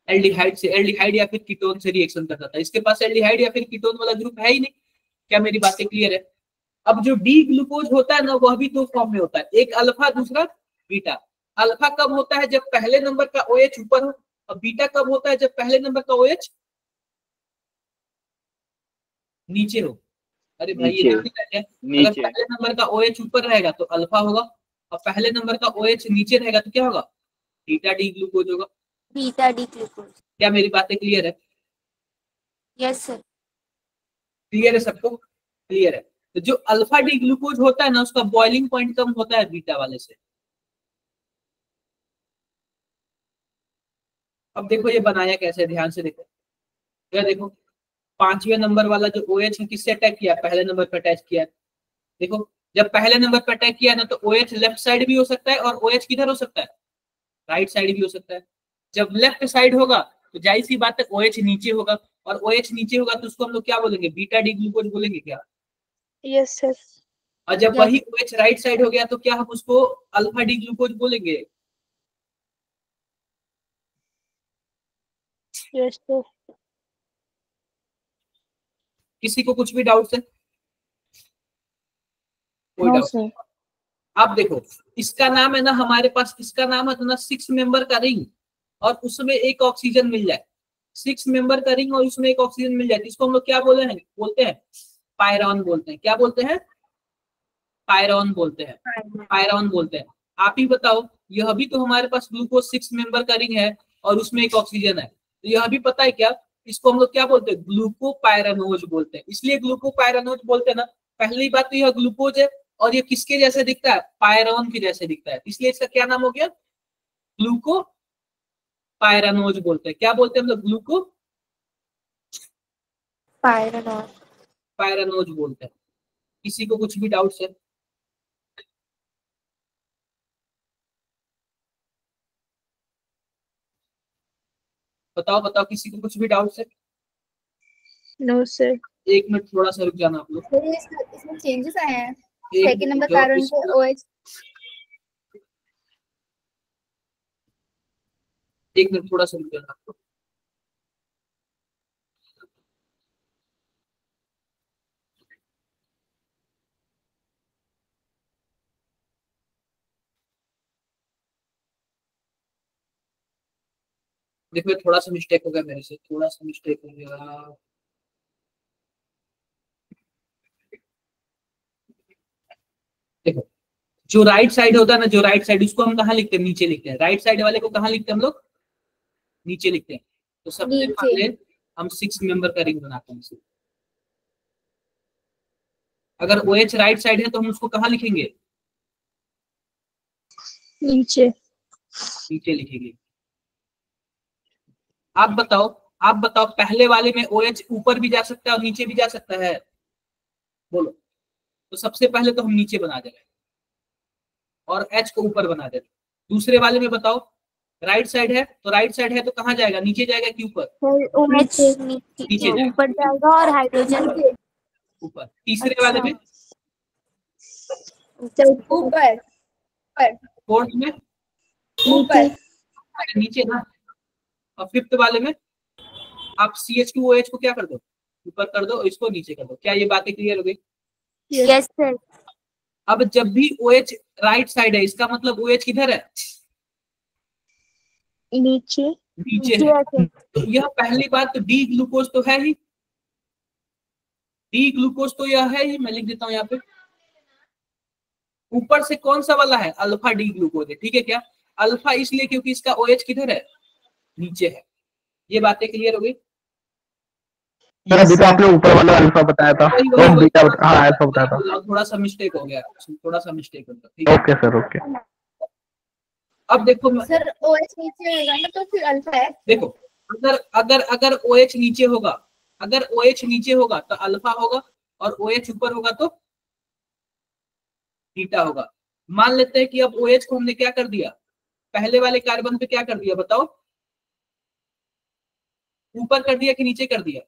एल्डिहाइड से, एल्डिहाइड या फिर कीटोन से रिएक्शन करता था। इसके पास एल्डिहाइड या फिर कीटोन वाला ग्रुप है ही नहीं। क्या मेरी बातें क्लियर है? अब जो डी ग्लूकोज होता है ना, वह भी दो फॉर्म में होता है, एक अल्फा दूसरा बीटा। अल्फा कब होता है? जब पहले नंबर का OH ऊपर हो, और बीटा कब होता है? जब पहले नंबर का OH नीचे हो। अरे भाई ये नहीं दिख रहा है? अगर पहले नंबर का OH ऊपर रहेगा तो अल्फा होगा, और पहले नंबर का OH नीचे रहेगा तो क्या होगा? बीटा डी ग्लूकोज होगा। Beta D glucose. क्या मेरी बातें क्लियर है? Yes sir. क्लियर है सबको? क्लियर है। तो जो अल्फा डी ग्लूकोज होता है ना, उसका बॉइलिंग पॉइंट कम होता है बीटा वाले से। अब देखो ये बनाया कैसे, ध्यान से देखो। ये देखो 5वें नंबर वाला जो OH है किससे अटैक किया? पहले नंबर पर अटैच किया। देखो जब पहले नंबर पर अटैक किया ना, तो OH लेफ्ट साइड भी हो सकता है और OH किधर हो सकता है? राइट साइड भी हो सकता है। जब लेफ्ट साइड होगा तो जाहिर सी बात है OH नीचे होगा, और OH नीचे होगा तो उसको हम लोग क्या बोलेंगे? बीटा डी ग्लूकोज बोलेंगे क्या? Yes sir. और जब वही OH राइट साइड हो गया तो क्या हम उसको अल्फा डी ग्लूकोज बोलेंगे? Yes sir. किसी को कुछ भी डाउट है? कोई नो डाउट? सर। आप देखो इसका नाम है ना, हमारे पास इसका नाम है ना 6 मेंबर का रिंग, और उसमें एक ऑक्सीजन मिल जाए। 6 मेंबर का रिंग और उसमें एक ऑक्सीजन मिल जाए, इसको हम लोग क्या बोलते हैं? पायरॉन बोलते हैं। क्या बोलते हैं? पायरॉन बोलते हैं। पायरॉन बोलते हैं। आप ही बताओ, यह भी तो हमारे पास ग्लूकोज 6 मेंबर का रिंग है और उसमें एक ऑक्सीजन है, तो यह भी पता है क्या? इसको हम लोग क्या बोलते हैं? ग्लूकोपायरानोज बोलते हैं। इसलिए ग्लूकोपायरानोज बोलते हैं ना। पहली बात तो यह ग्लूकोज है, और ये किसके जैसे दिखता है? पायरॉन के जैसे दिखता है, इसलिए इसका क्या नाम हो गया? ग्लूकोपायरानोज बोलते हैं। क्या बोलते हैं हम लोग? ग्लूको पायरानोज बोलते हैं। किसी को कुछ भी डाउट है? बताओ बताओ, किसी को कुछ भी डाउट है? No sir. 1 मिनट थोड़ा सा रुक जाना आप लोग। इसमें चेंजेस आए हैं। एक सेकंड नंबर मिनट कार्बन इसको- पे OH। 1 मिनट थोड़ा सा रुक जाना आप लोग। देखो थोड़ा सा मिस्टेक हो गया मेरे से, थोड़ा सा मिस्टेक हो गया। देखो जो राइट साइड होता है ना, जो राइट साइड, उसको हम कहाँ लिखते हैं? नीचे लिखते हैं। राइट साइड वाले को कहाँ लिखते हैं हम लोग? नीचे लिखते हैं। तो सबसे नीचे। पहले हम 6 मेंबर का रिंग बनाते हैं। अगर OH राइट साइड है तो हम उसको कहाँ लिखेंगे? नीचे। नीचे लिखेंगे। आप बताओ, आप बताओ पहले वाले में OH ऊपर भी जा सकता है और नीचे भी जा सकता है? बोलो। तो सबसे पहले तो हम नीचे बना दे रहे हैं और H को ऊपर बना दे रहे हैं। दूसरे वाले में बताओ, राइट साइड है तो राइट साइड है तो कहाँ जाएगा, नीचे जाएगा कि ऊपर? OH नीचे जाएगा। ऊपर जाएगा और हाइड्रोजन ऊपर। तीसरे अच्छा। वाले में, ऊपर फोर्थ में नीचे नीचे ना, और फिफ्थ वाले में आप CH2OH को क्या कर दो, ऊपर कर दो और इसको नीचे कर दो। क्या ये बातें क्लियर हो गई? Yes sir. अब जब भी OH राइट साइड है इसका मतलब OH किधर है? नीचे नीचे है। तो यह पहली बात तो डी ग्लूकोज तो है ही, डी ग्लूकोज तो यह है ही, मैं लिख देता हूं यहाँ पे। ऊपर से कौन सा वाला है? अल्फा डी ग्लूकोज है, ठीक है क्या? अल्फा इसलिए क्योंकि इसका OH किधर है? नीचे है। ये बातें क्लियर हो गई? अभी तो आपने ऊपर वाला अल्फा बताया था, तो बीटा हाँ अल्फा बताया था। थोड़ा सा मिस्टेक हो गया, थोड़ा सा मिस्टेक हो गया, ठीक है? Okay sir, okay. अब देखो सर OH नीचे होगा ना तो फिर अल्फा है। देखो, अगर अगर अगर OH नीचे होगा, अगर OH नीचे होगा तो अल्फा होगा, और OH ऊपर होगा तो बीटा होगा। मान लेते हैं कि अब OH को हमने क्या कर दिया, पहले वाले कार्बन पे क्या कर दिया बताओ? ऊपर कर दिया कि नीचे कर दिया?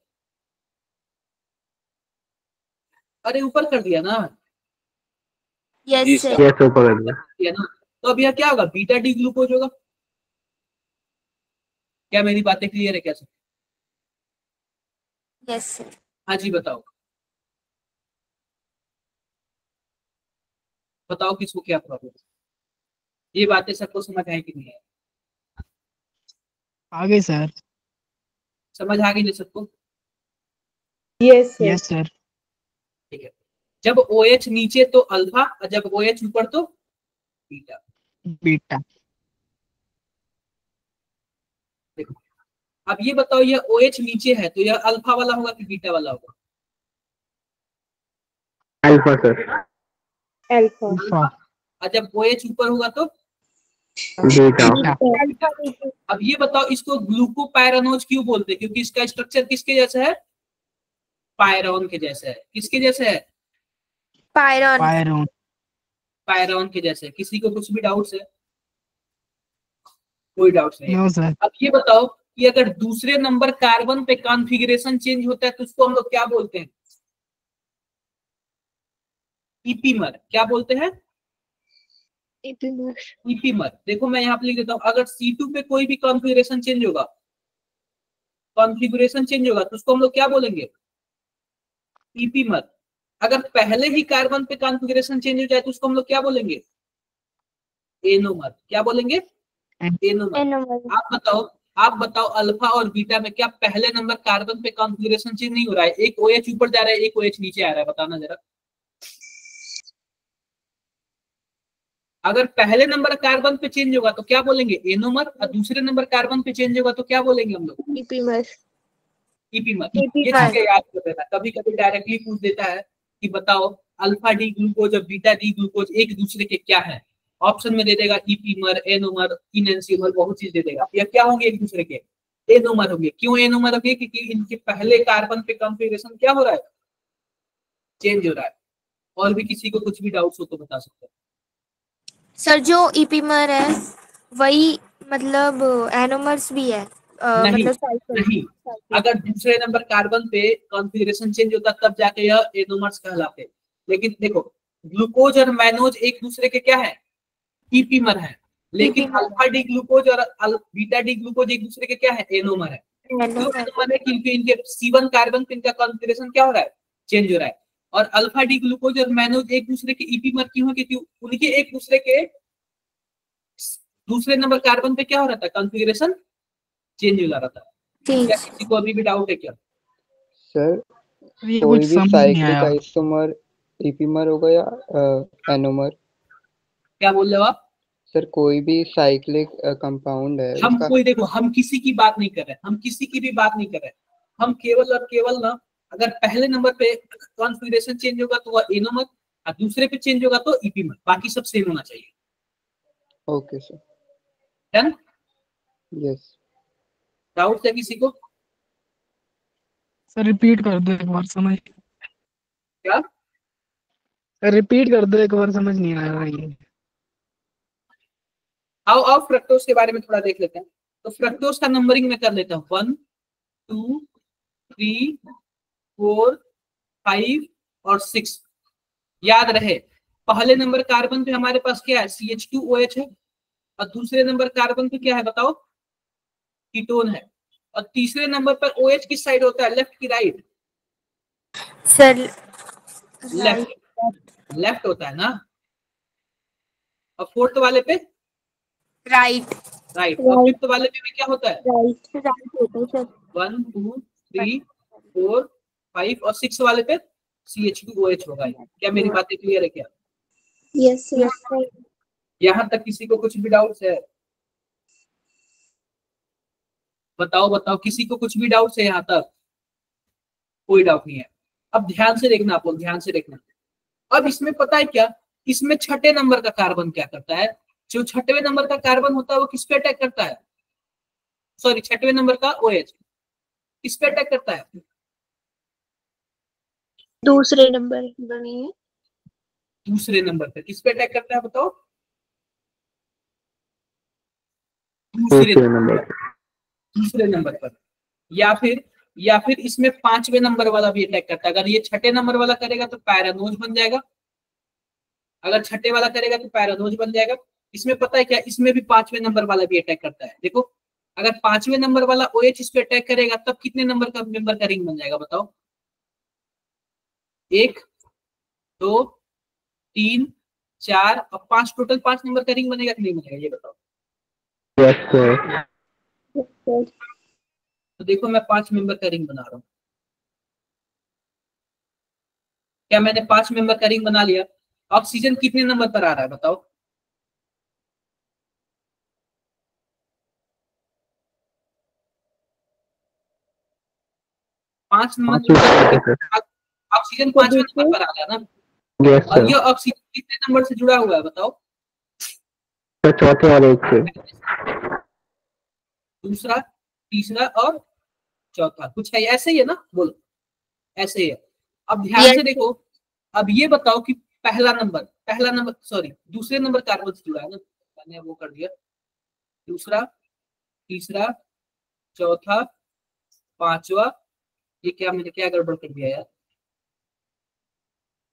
अरे ऊपर कर दिया ना। Yes sir. यस ऊपर कर दिया ना, तो अब यह क्या होगा? बीटा डी ग्लूकोज होगा। क्या मेरी बातें क्लियर है कैसे? Yes sir. हाँ जी बताओ, बताओ किसको क्या प्रॉब्लम? ये बातें सबको समझ आई कि नहीं है? आ गई सर। समझ आ गई ना सबको? Yes yes sir. ठीक है। जब OH नीचे तो अल्फा, और जब OH ऊपर तो बीटा। बीटा। देखो, अब ये बताओ, ये OH नीचे है तो यह अल्फा वाला होगा कि बीटा वाला होगा? Alpha sir. अल्फा। और जब OH ऊपर होगा तो बीटा। अब ये बताओ, इसको ग्लूकोपायरानोज क्यों बोलते हैं? क्योंकि इसका स्ट्रक्चर किसके जैसा है? पायरॉन के जैसा है। किसके जैसे है? पायरॉन। पायरोन। पायरॉन के जैसे। किसी को कुछ भी डाउट्स है? कोई डाउट्स नहीं है। No sir. अब ये बताओ कि अगर दूसरे नंबर कार्बन पे कॉन्फ़िगरेशन चेंज होता है तो उसको हम लोग क्या बोलते हैं? ईपीमर। क्या बोलते हैं? ईपीमर। देखो मैं यहाँ पे लिख देता हूँ, अगर C2 पे कोई भी कॉन्फ़िगरेशन चेंज होगा, कॉन्फ़िगरेशन चेंज होगा तो उसको हम लोग क्या बोलेंगे? ईपीमर। अगर पहले ही कार्बन पे कॉन्फ़िगरेशन चेंज हो जाए तो उसको हम लोग क्या बोलेंगे? एनोमर। क्या बोलेंगे? एनोमर। आप बताओ अल्फा और बीटा में क्या पहले नंबर कार्बन पे कॉन्फ़िगरेशन चेंज नहीं हो रहा है? एक OH ऊपर जा रहा है, एक OH नीचे आ रहा है, बताना जरा। अगर पहले नंबर कार्बन पे चेंज होगा तो क्या बोलेंगे? एनोमर। और दूसरे नंबर कार्बन पे चेंज होगा तो क्या बोलेंगे हम लोग? ईपीमर। ईपीमर। ये चीजें याद कर देना। कभी कभी डायरेक्टली पूछ देता है कि बताओ अल्फा डी ग्लूकोज और बीटा डी ग्लूकोज एक दूसरे के क्या है? ऑप्शन में दे देगा ईपीमर, एनोमर, इनएंसिमर, बहुत चीज दे देगा। ये क्या होंगे एक दूसरे के? एनोमर होंगे। क्यों एनोमर होंगे? क्योंकि इनके पहले कार्बन पे कॉन्फ़िगरेशन क्या हो रहा है? चेंज हो रहा है। और भी किसी को कुछ भी डाउट्स हो तो बता सकते हैं। सर जो ईपीमर है वही मतलब एनोमर्स भी है? नहीं, मतलब नहीं। अगर दूसरे नंबर कार्बन पे कॉन्फ़िगरेशन चेंज होता तब जाके यह एनोमर्स कहलाते। लेकिन देखो, ग्लूकोज और मैनोज एक दूसरे के क्या है? ईपीमर है। लेकिन अल्फा डी ग्लूकोज और बीटा डी ग्लूकोज एक दूसरे के क्या है? एनोमर है। क्यों एनोमर है? क्योंकि इनके C1 कार्बन पे इनका कॉन्फ़िगरेशन क्या हो रहा है? चेंज हो रहा है। और अल्फा डी ग्लूकोज और मैनोज एक दूसरे के ईपीमर क्यों है? क्योंकि उनके एक दूसरे के दूसरे नंबर कार्बन पे क्या हो रहा था? कॉन्फ़िगरेशन चेंज हो जा रहा था। क्या किसी को अभी भी डाउट है क्या? सर ये कोई कुछ भी समझ नहीं साइक्लिक आया। आइसोमर ईपीमर होगा या एनोमर? क्या बोल रहे हो आप? सर कोई भी साइक्लिक कंपाउंड है हम उसका? कोई, देखो हम किसी की बात नहीं कर रहे, हम किसी की भी बात नहीं कर रहे। हम केवल और केवल ना, अगर पहले नंबर पे कॉन्फ़िगरेशन चेंज होगा तो वह एनोमर, और दूसरे पे चेंज होगा तो ईपीमर। बाकी सब सेम होना चाहिए। Okay sir. Done? Yes. Doubt है किसी को? सर रिपीट कर दो एक बार, समझ। क्या? सर रिपीट कर दो एक बार, समझ नहीं आया ये। आओ आओ फ्रक्टोज के बारे में थोड़ा देख लेते हैं। तो फ्रक्टोज का नंबरिंग में कर लेता हूँ 1 2 3 4 5 और 6। याद रहे पहले नंबर कार्बन पे हमारे पास क्या है, CH2OH है, और दूसरे नंबर कार्बन पे क्या है बताओ, कीटोन है, और तीसरे नंबर पर OH किस साइड होता है, लेफ्ट की राइट? सर लेफ्ट, लेफ्ट होता है ना। और फोर्थ वाले पे राइट, राइट, और फिफ्थ वाले पे भी क्या होता है, राइट होता है सर। 1 2 3 4 5 और 6 वाले पे CH2OH होगा। क्या मेरी बातें क्लियर है क्या? Yes sir. यहाँ तक किसी को कुछ भी डाउट है? बताओ बताओ, किसी को कुछ भी डाउट है यहाँ तक? कोई डाउट नहीं है। अब ध्यान से देखना आप लोग, ध्यान से देखना। अब इसमें पता है क्या, इसमें छठे नंबर का कार्बन क्या करता है, जो छठवें नंबर का कार्बन होता है वो किस पे अटैक करता है, सॉरी छठवें नंबर का OH किस पे अटैक करता है? दूसरे नंबर बनी है। दूसरे नंबर पे किस पे अटैक करता है बताओ? दूसरे नंबर पर। या फिर इसमें पांचवें नंबर वाला भी अटैक करता है। अगर ये छठे नंबर वाला करेगा तो पैरानोज बन जाएगा, अगर छठे वाला करेगा तो पैरानोज बन जाएगा। इसमें पता है क्या, इसमें भी पांचवें नंबर वाला भी अटैक करता है। देखो अगर पांचवें नंबर वाला OH इस पे अटैक करेगा तब कितने नंबर का मेंबर का रिंग बन जाएगा बताओ? 1 2 3 4 और 5, टोटल 5 नंबर का रिंग बनेगा कि नहीं बनेगा ये बताओ? तो देखो मैं 5 मेंबर का रिंग बना रहा हूं। क्या मैंने 5 मेंबर का रिंग बना लिया? ऑक्सीजन कितने नंबर पर आ रहा है बताओ? पांच नंबर, ऑक्सीजन 5वें नंबर पर आ रहा है ना। और ये ऑक्सीजन कितने नंबर से जुड़ा हुआ है बताओ? तो चौथे वाले से। दूसरा, तीसरा और चौथा, कुछ है ऐसे ही है ना, बोलो ऐसे ही है। अब ध्यान से देखो, अब ये बताओ कि पहला नंबर सॉरी दूसरे नंबर कार्बन से जुड़ा है ना, मैंने वो कर दिया। दूसरा, तीसरा, चौथा, पांचवा, ये क्या मैंने क्या गड़बड़ कर दिया यार,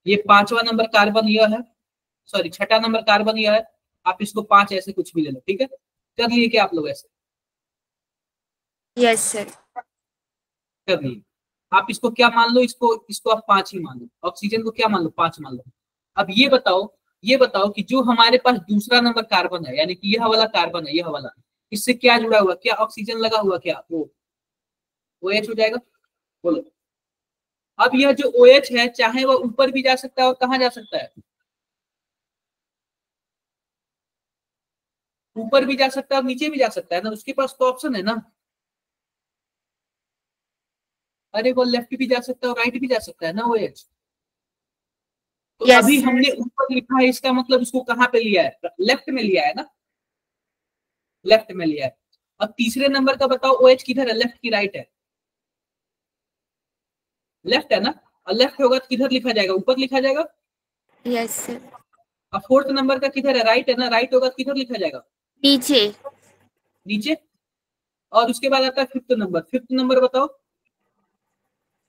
ये पांचवा नंबर कार्बन यह है, सॉरी छठा नंबर कार्बन यह है। आप इसको 5 ऐसे कुछ भी ले लो, ठीक है? कर लिए क्या आप लोग ऐसे? यस सर, कर लिए। आप इसको क्या मान लो, इसको आप 5 ही मान लो। ऑक्सीजन को क्या मान लो, 5 मान लो। अब ये बताओ कि जो हमारे पास दूसरा नंबर कार्बन है, यानी कि यह वाला कार्बन है, यह वाला, इससे क्या जुड़ा हुआ, क्या ऑक्सीजन लगा हुआ, क्या वो OH हो जाएगा? बोलो। अब यह जो OH है, चाहे वह ऊपर भी जा सकता है और कहाँ जा सकता है, ऊपर भी जा सकता है और नीचे भी जा सकता है ना, उसके पास तो ऑप्शन है ना। अरे वो लेफ्ट भी जा सकता है और राइट भी जा सकता है ना OH। तो yes, अभी हमने ऊपर लिखा है, इसका मतलब इसको कहाँ पे लिया है, लेफ्ट में लिया है ना, लेफ्ट में लिया है। और तीसरे नंबर का बताओ OH किधर है, लेफ्ट की राइट है? लेफ्ट है ना, और लेफ्ट होगा तो किधर लिखा जाएगा, ऊपर लिखा जाएगा। Yes sir. और फोर्थ नंबर का किधर है, राइट है ना, राइट होगा तो किधर लिखा जाएगा, नीचे। नीचे। और उसके बाद आता है फिफ्थ नंबर बताओ।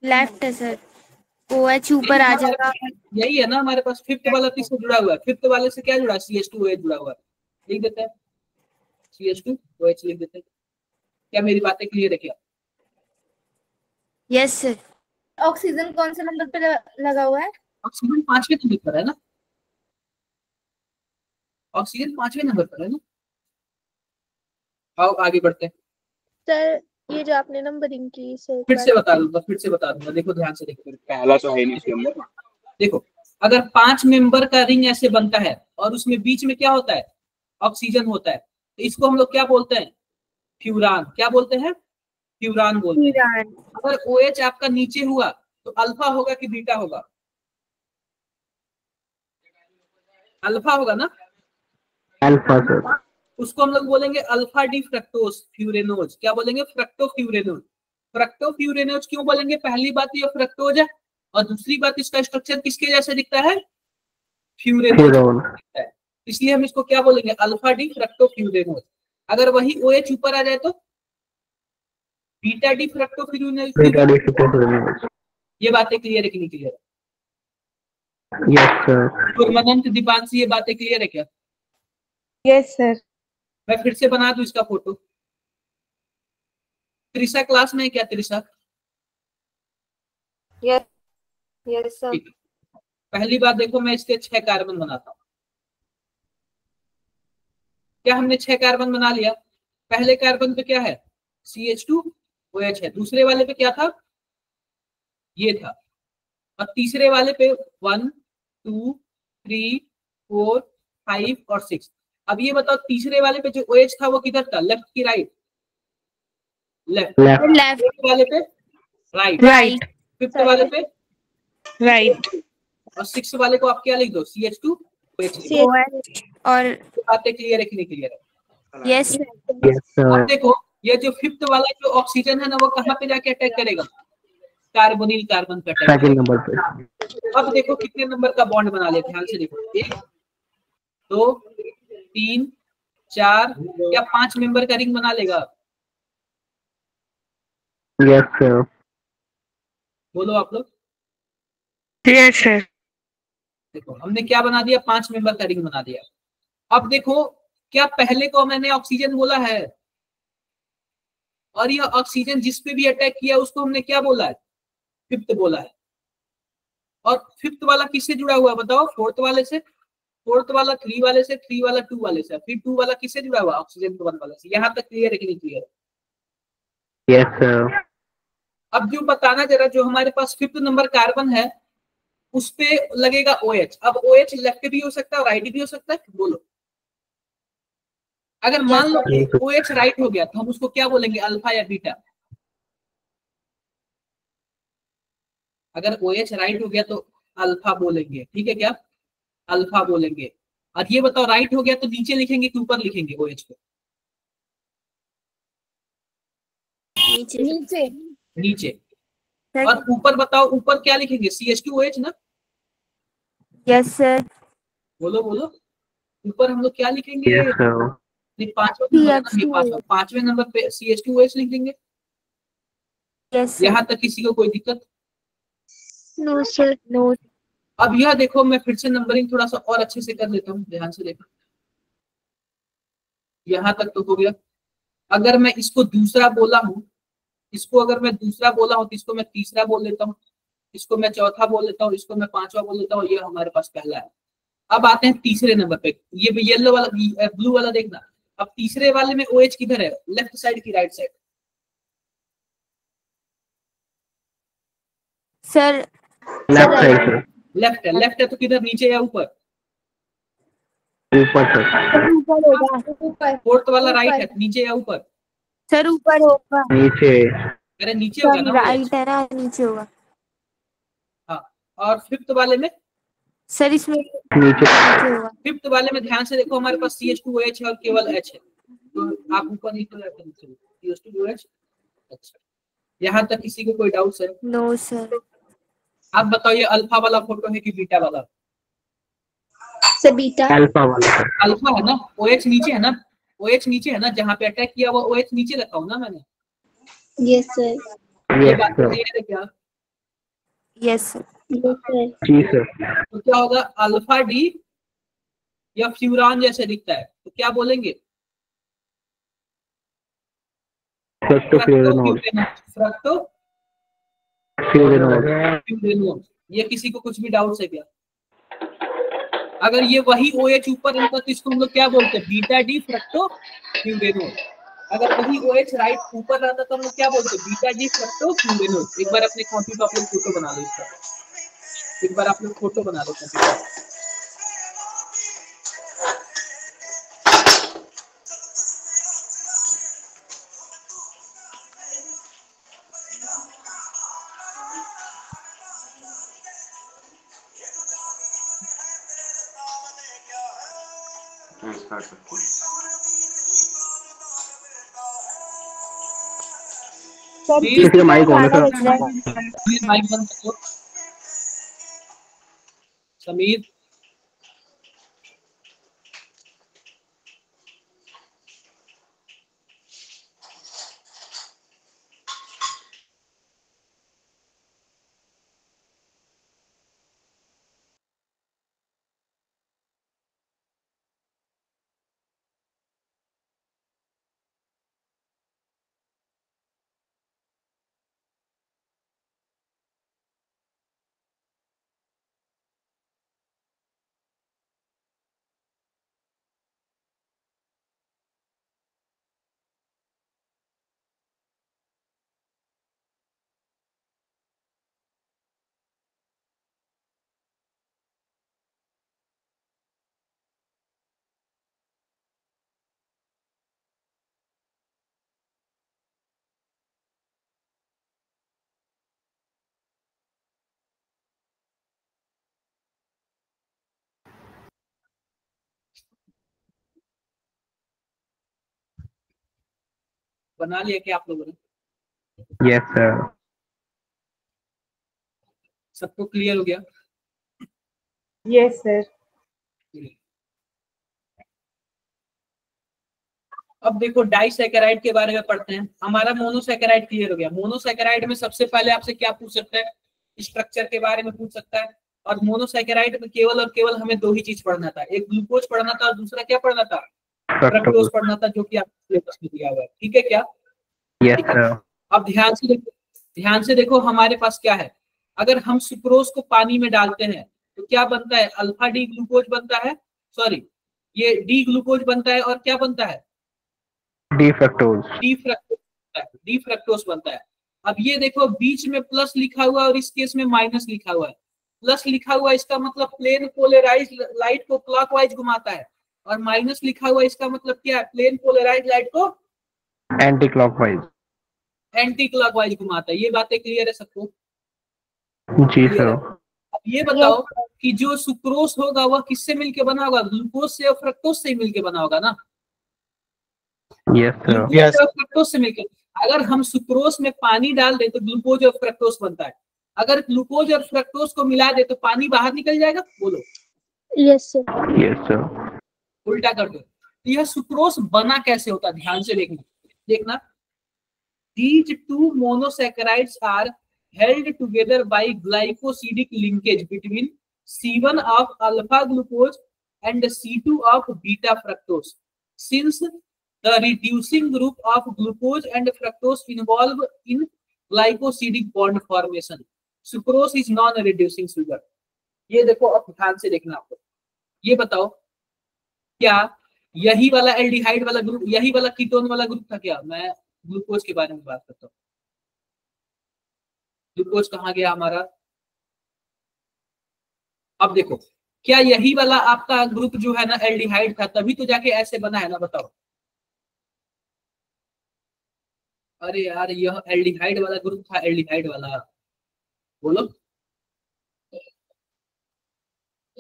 लेफ्ट है सर, OH ऊपर आ जाएगा। यही है ना हमारे पास, फिफ्थ वाला किससे जुड़ा हुआ है, फिफ्थ वाले से क्या जुड़ा है, CH2OH जुड़ा हुआ है, लिख देते हैं CH2OH लिख देते हैं। क्या मेरी बातें क्लियर है क्या? Yes sir. ऑक्सीजन कौन से नंबर पे लगा हुआ है? ऑक्सीजन 5वें नंबर पर है ना, ऑक्सीजन 5वें नंबर पर है ना। आओ आगे बढ़ते हैं। सर ये जो आपने नंबरिंग की सर, फिर से बता दूंगा, देखो ध्यान से देखो। पहला तो है नहीं इसके अंदर। देखो अगर 5 मेंबर का रिंग ऐसे बनता है और उसमें बीच में क्या होता है, ऑक्सीजन होता है, तो इसको हम लोग क्या बोलते हैं, फ्यूरान। क्या बोलते हैं, फ्यूरान बोलते हैं। अगर OH आपका नीचे हुआ तो अल्फा होगा कि बीटा होगा, अल्फा होगा ना, अल्फा सर। उसको हम लोग बोलेंगे अल्फा डी फ्रक्टोज फ्यूरेनोज। क्या बोलेंगे, फ्रक्टोफ्यूरेनोज। फ्रक्टोफ्यूरेनोज क्यों बोलेंगे, पहली बात ये फ्रक्टोज है, और दूसरी बात इसका स्ट्रक्चर किसके जैसे दिखता है, फ्यूरेनोज है। इसलिए हम इसको क्या बोलेंगे, अल्फा डी फ्रक्टोफ्यूरेनोल। अगर वही OH ऊपर आ जाए तो बीटा डी फ्रक्टोफ्यूरेनोल। ये बातें क्लियर है कि नहीं clear? Yes sir. Gurmanant Deepanshi ये बातें क्लियर है क्या? Yes sir. मैं फिर से बना दूं इसका फोटो। त्रिशा क्लास में है क्या? Trisha yes sir. पहली बात देखो, मैं इसके 6 कार्बन बनाता हूं। क्या हमने 6 कार्बन बना लिया? पहले कार्बन पे क्या है? CH2OH है। दूसरे वाले पे क्या था? ये था। और तीसरे वाले पे 1 2 3 4 5 और 6। अब ये बताओ तीसरे वाले पे जो OH था वो किधर था, लेफ्ट की राइट? लेफ्ट। लेफ्ट वाले पे राइट। राइट। फिफ्थ वाले पे राइट। और 6 वाले को आप क्या लिख दो, CH2OH। और बातें क्लियर है कि नहीं क्लियर है? Yes yes sir. अब देखो ये जो फिफ्थ वाला जो ऑक्सीजन है ना वो कहाँ पे जाके अटैक करेगा, कार्बोनिल कार्बन पे अटैक सेकंड करेगा। नंबर पे। अब देखो कितने नंबर का बॉन्ड बना लिया, ध्यान से देखो, 1 2 3 4 या 5 मेंबर का रिंग बना लेगा। Yes sir. बोलो आप लोग। Yes sir. देखो हमने क्या बना दिया, 5 मेंबर का रिंग बना दिया। अब देखो क्या पहले को मैंने ऑक्सीजन बोला है और ये ऑक्सीजन जिस पे भी अटैक किया उसको हमने क्या बोला है, फिफ्थ बोला है। और फिफ्थ वाला किससे जुड़ा हुआ है बताओ, फोर्थ वाले से, फोर्थ वाला 3 वाले से, 3 वाला 2 वाले से, फिर 2 वाला किससे जुड़ा हुआ, ऑक्सीजन के 1 वाले से। यहाँ तक क्लियर है कि नहीं क्लियर? Yes sir. अब जो बताना जरा, जो हमारे पास फिफ्थ नंबर कार्बन है उस पे लगेगा OH। अब OH लेफ्ट भी हो सकता है राइट भी हो सकता है, बोलो। अगर मान लो OH राइट हो गया तो हम उसको क्या बोलेंगे, अल्फा या बीटा? अगर OH राइट हो गया तो अल्फा बोलेंगे, ठीक है क्या, अल्फा बोलेंगे। और ये बताओ राइट हो गया तो नीचे लिखेंगे कि ऊपर लिखेंगे OH को? नीचे नीचे नीचे। और ऊपर बताओ, ऊपर क्या लिखेंगे, CH2OH ना? Yes sir. बोलो बोलो, ऊपर हम लोग क्या लिखेंगे? Yes sir. पांचवें नंबर पे CH2OH लिख देंगे। यस यहाँ तक किसी को कोई दिक्कत? No sir. नो। अब यह देखो मैं फिर से नंबरिंग थोड़ा सा और अच्छे से कर लेता हूँ, ध्यान से देखो। यहाँ तक तो हो गया। अगर मैं इसको दूसरा बोला हूँ, इसको अगर मैं दूसरा बोला हूँ तो इसको मैं तीसरा बोल लेता हूँ, इसको मैं चौथा बोल लेता हूँ, इसको मैं 5वां बोल लेता हूँ। ये हमारे पास पहला है। अब आते हैं तीसरे नंबर पे, ये येलो वाला ब्लू वाला देखना। अब तीसरे वाले में OH किधर है, लेफ्ट साइड की right side? Sir left side sir. Left है। लेफ्ट है तो किधर, नीचे या ऊपर? ऊपर सर। ऊपर होगा। फोर्थ वाला राइट है, नीचे या ऊपर? सर ऊपर होगा। नीचे। अरे नीचे होगा ना, राइट है ना, नीचे होगा। हाँ। और फिफ्थ वाले में? सर इसमें नीचे होगा। फिफ्थ वाले में ध्यान से देखो, हमारे पास CH2OH है और केवल H है, तो आप ऊपर नहीं तो CH2OH। अच्छा, यहाँ तक किसी को कोई डाउट है? No sir. आप बताओ ये अल्फा वाला फोटो है कि बीटा वाला? Sir beta. अल्फा वाला सर। अल्फा है ना, OH नीचे है ना, OH नीचे है ना, जहाँ पे अटैक किया वो OH नीचे रखा हूँ ना मैंने। Yes sir. ये यस बात सर। क्लियर है क्या? Yes sir. Yes sir. जी सर। तो क्या होगा, अल्फा डी या फ्यूरान जैसे दिखता है तो क्या बोलेंगे, फ्रक्टोफ्यूरेनोल। फ्रक्टोफ्यूरेनोल। ये किसी को कुछ भी डाउट है क्या? अगर ये वही OH ऊपर रहता तो इसको हम लोग क्या बोलते हैं, बीटा डी फ्रक्टोफ्यूरेनोल। अगर वही OH राइट ऊपर रहता तो हम लोग क्या बोलते हैं, बीटा डी फ्रक्टोफ्यूरेनोल। एक बार अपने कॉपी पे आप लोग फोटो बना लो इसका, एक बार आप लोग फोटो बना लो कॉपी पे। किसी का माइक ऑन है सर। माइक बंद कर दो समीर। बना लिया क्या आप लोगों ने? Yes sir. सबको क्लियर हो गया? Yes, sir. अब देखो डाइसैकेराइड के बारे में पढ़ते हैं। हमारा मोनोसैकेराइड क्लियर हो गया। मोनोसैकेराइड में सबसे पहले आपसे क्या पूछ सकता है? स्ट्रक्चर के बारे में पूछ सकता है। और मोनोसैकेराइड में केवल और केवल हमें दो ही चीज पढ़ना था, एक ग्लूकोज पढ़ना था और दूसरा क्या पढ़ना था? फ्रक्टोज पढ़ना था, जो कि आपको सिलेबस में दिया हुआ है। ठीक है क्या? Yes sir. अब ध्यान से देखो हमारे पास क्या है। अगर हम सुक्रोज को पानी में डालते हैं तो क्या बनता है? अल्फा डी ग्लूकोज बनता है, सॉरी ये डी ग्लूकोज बनता है और क्या बनता है? डी फ्रक्टोज बनता है। अब ये देखो बीच में प्लस लिखा हुआ और इस केस में माइनस लिखा हुआ है। प्लस लिखा हुआ इसका मतलब प्लेन पोलराइज लाइट को क्लॉकवाइज घुमाता है, और माइनस लिखा हुआ इसका मतलब क्या है? प्लेन पोलराइज लाइट को एंटी क्लॉकवाइज घुमाता है। ये बातें क्लियर है सबको? जी सर। अब ये बताओ कि जो सुक्रोज होगा वह किससे मिलके बना होगा? ग्लूकोज से और फ्रक्टोज से मिलके बना होगा ना? Yes sir. ग्लूकोज और फ्रक्टोज से मिलकर। अगर हम सुक्रोज में पानी डाल दे तो ग्लूकोज और फ्रक्टोज बनता है। अगर ग्लूकोज और फ्रक्टोज को मिला दे तो पानी बाहर निकल जाएगा? बोलो। Yes sir. Yes sir. उल्टा कर दो। यह सुक्रोज बना कैसे होता है? ध्यान से देखना। These two monosaccharides are held together by glycosidic linkage between C1 of alpha glucose and C2 of beta fructose. Since the reducing group of glucose and fructose involve in glycosidic bond formation, sucrose is non-reducing sugar. ये देखो, अब ध्यान से देखना। आपको ये बताओ, क्या यही वाला एल्डिहाइड वाला ग्रुप, यही वाला कीटोन वाला ग्रुप था क्या? मैं ग्लूकोज के बारे में बात करता हूँ। ग्लूकोज कहाँ गया हमारा? अब देखो, क्या यही वाला आपका ग्रुप जो है ना एल्डिहाइड था, तभी तो जाके ऐसे बना है ना? बताओ। अरे यार, यह एल्डिहाइड वाला ग्रुप था, एल्डिहाइड वाला। बोलो,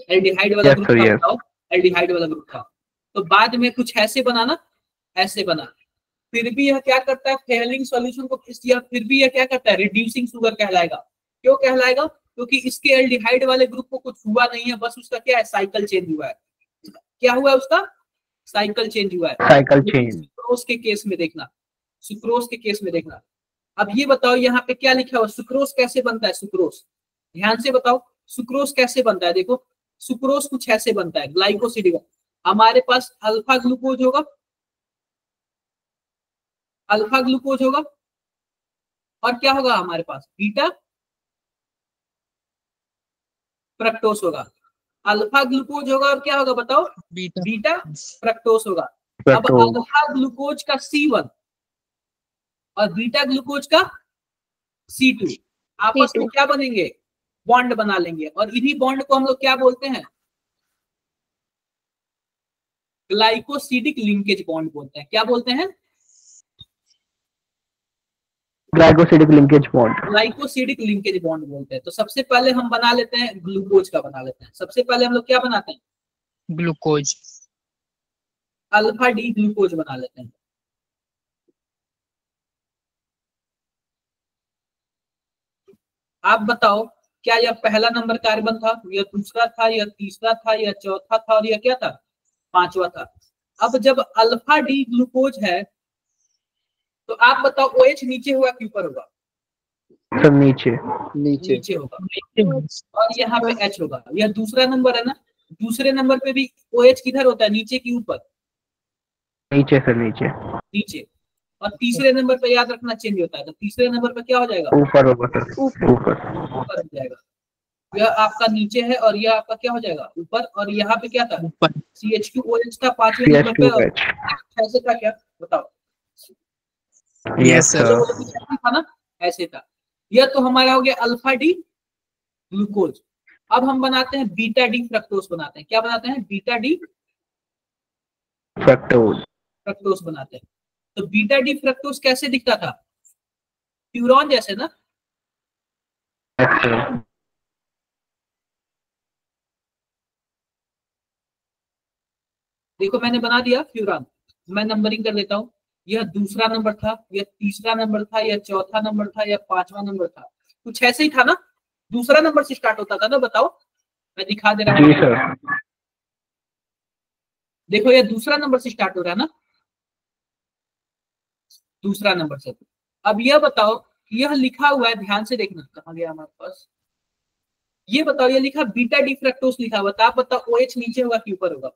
एल्डिहाइड वाला ग्रुप था। बताओ, एल्डिहाइड वाला ग्रुप था। तो बाद में कुछ ऐसे बना ना, ऐसे बना। फिर भी यह क्या करता है? फेलिंग सॉल्यूशन को, फिर भी यह क्या करता है? रिड्यूसिंग शुगर कहलाएगा। क्यों कहलाएगा? क्योंकि इसके एल्डिहाइड वाले ग्रुप को कुछ हुआ नहीं है, बस उसका क्या है? साइकिल चेंज हुआ है। क्या हुआ है उसका? साइकिल चेंज हुआ है। Cycle change. सुक्रोज के केस में देखना, सुक्रोज के केस में देखना। अब ये बताओ यहाँ पे क्या लिखा हुआ? सुक्रोज कैसे बनता है? सुक्रोज ध्यान से बताओ, सुक्रोज कैसे बनता है? देखो, सुक्रोज कुछ ऐसे बनता है। ग्लाइकोसिडिक, हमारे पास अल्फा ग्लूकोज होगा, अल्फा ग्लूकोज होगा, और क्या होगा हमारे पास? बीटा फ्रक्टोज होगा। अल्फा ग्लूकोज होगा और क्या होगा? बताओ। बीटा फ्रक्टोज होगा। अब अल्फा ग्लूकोज का C1 और बीटा ग्लूकोज का C2 आपस में क्या बनेंगे? बॉन्ड बना लेंगे, और इन्हीं बॉन्ड को हम लोग क्या बोलते हैं? ग्लाइकोसिडिक लिंकेज बॉन्ड बोलते हैं। क्या बोलते हैं? Glycosidic linkage bond. Glycosidic linkage bond बोलते हैं। तो सबसे पहले हम बना लेते हैं ग्लूकोज का, बना लेते हैं। सबसे पहले हम लोग क्या बनाते हैं? ग्लूकोज। अल्फा डी ग्लूकोज बना लेते हैं। आप बताओ, क्या यह पहला नंबर कार्बन था, यह दूसरा था, यह तीसरा था, यह चौथा था, और यह क्या था? पांचवा था। अब जब अल्फा डी ग्लूकोज है तो आप बताओ OH नीचे होगा कि ऊपर होगा? सब नीचे। नीचे होगा, और यहाँ पे H होगा। यह दूसरा नंबर है ना? दूसरे नंबर पे भी OH किधर होता है? नीचे की ऊपर? नीचे सर, नीचे। नीचे। और तीसरे नंबर पे याद रखना चेंज होता है, तो तीसरे नंबर पे क्या हो जाएगा? ऊपर होगा सर, ऊपर हो जाएगा। यह आपका नीचे है और यह आपका क्या हो जाएगा? ऊपर। और यहाँ पे क्या था? CH2OH था पांचवें नंबर पे। ऐसे था क्या? बताओ। Yes sir. था ना? ऐसे था। यह तो हमारा हो गया अल्फा डी ग्लूकोज। अब हम बनाते हैं बीटा डी फ्रक्टोज बनाते हैं। क्या बनाते हैं? बीटा डी फ्रक्टोज बनाते हैं। तो बीटा डी फ्रक्टोज कैसे दिखता था? फ्यूरॉन जैसे ना? देखो मैंने बना दिया फ्यूरान। मैं नंबरिंग कर लेता हूँ। यह दूसरा नंबर था, यह तीसरा नंबर था, यह चौथा नंबर था, यह पांचवा नंबर था, कुछ ऐसे ही था ना। दूसरा नंबर से स्टार्ट होता था ना, बताओ, मैं दिखा दे रहा जी हूँ। सर। देखो ये दूसरा नंबर से स्टार्ट हो रहा है ना, दूसरा नंबर से। अब यह बताओ, यह लिखा हुआ है, ध्यान से देखना, कहाँ गया हमारे पास, ये बताओ, ये लिखा बीटा डी फ्रक्टोज लिखा हुआ था, आप बताओ OH नीचे होगा कि ऊपर होगा?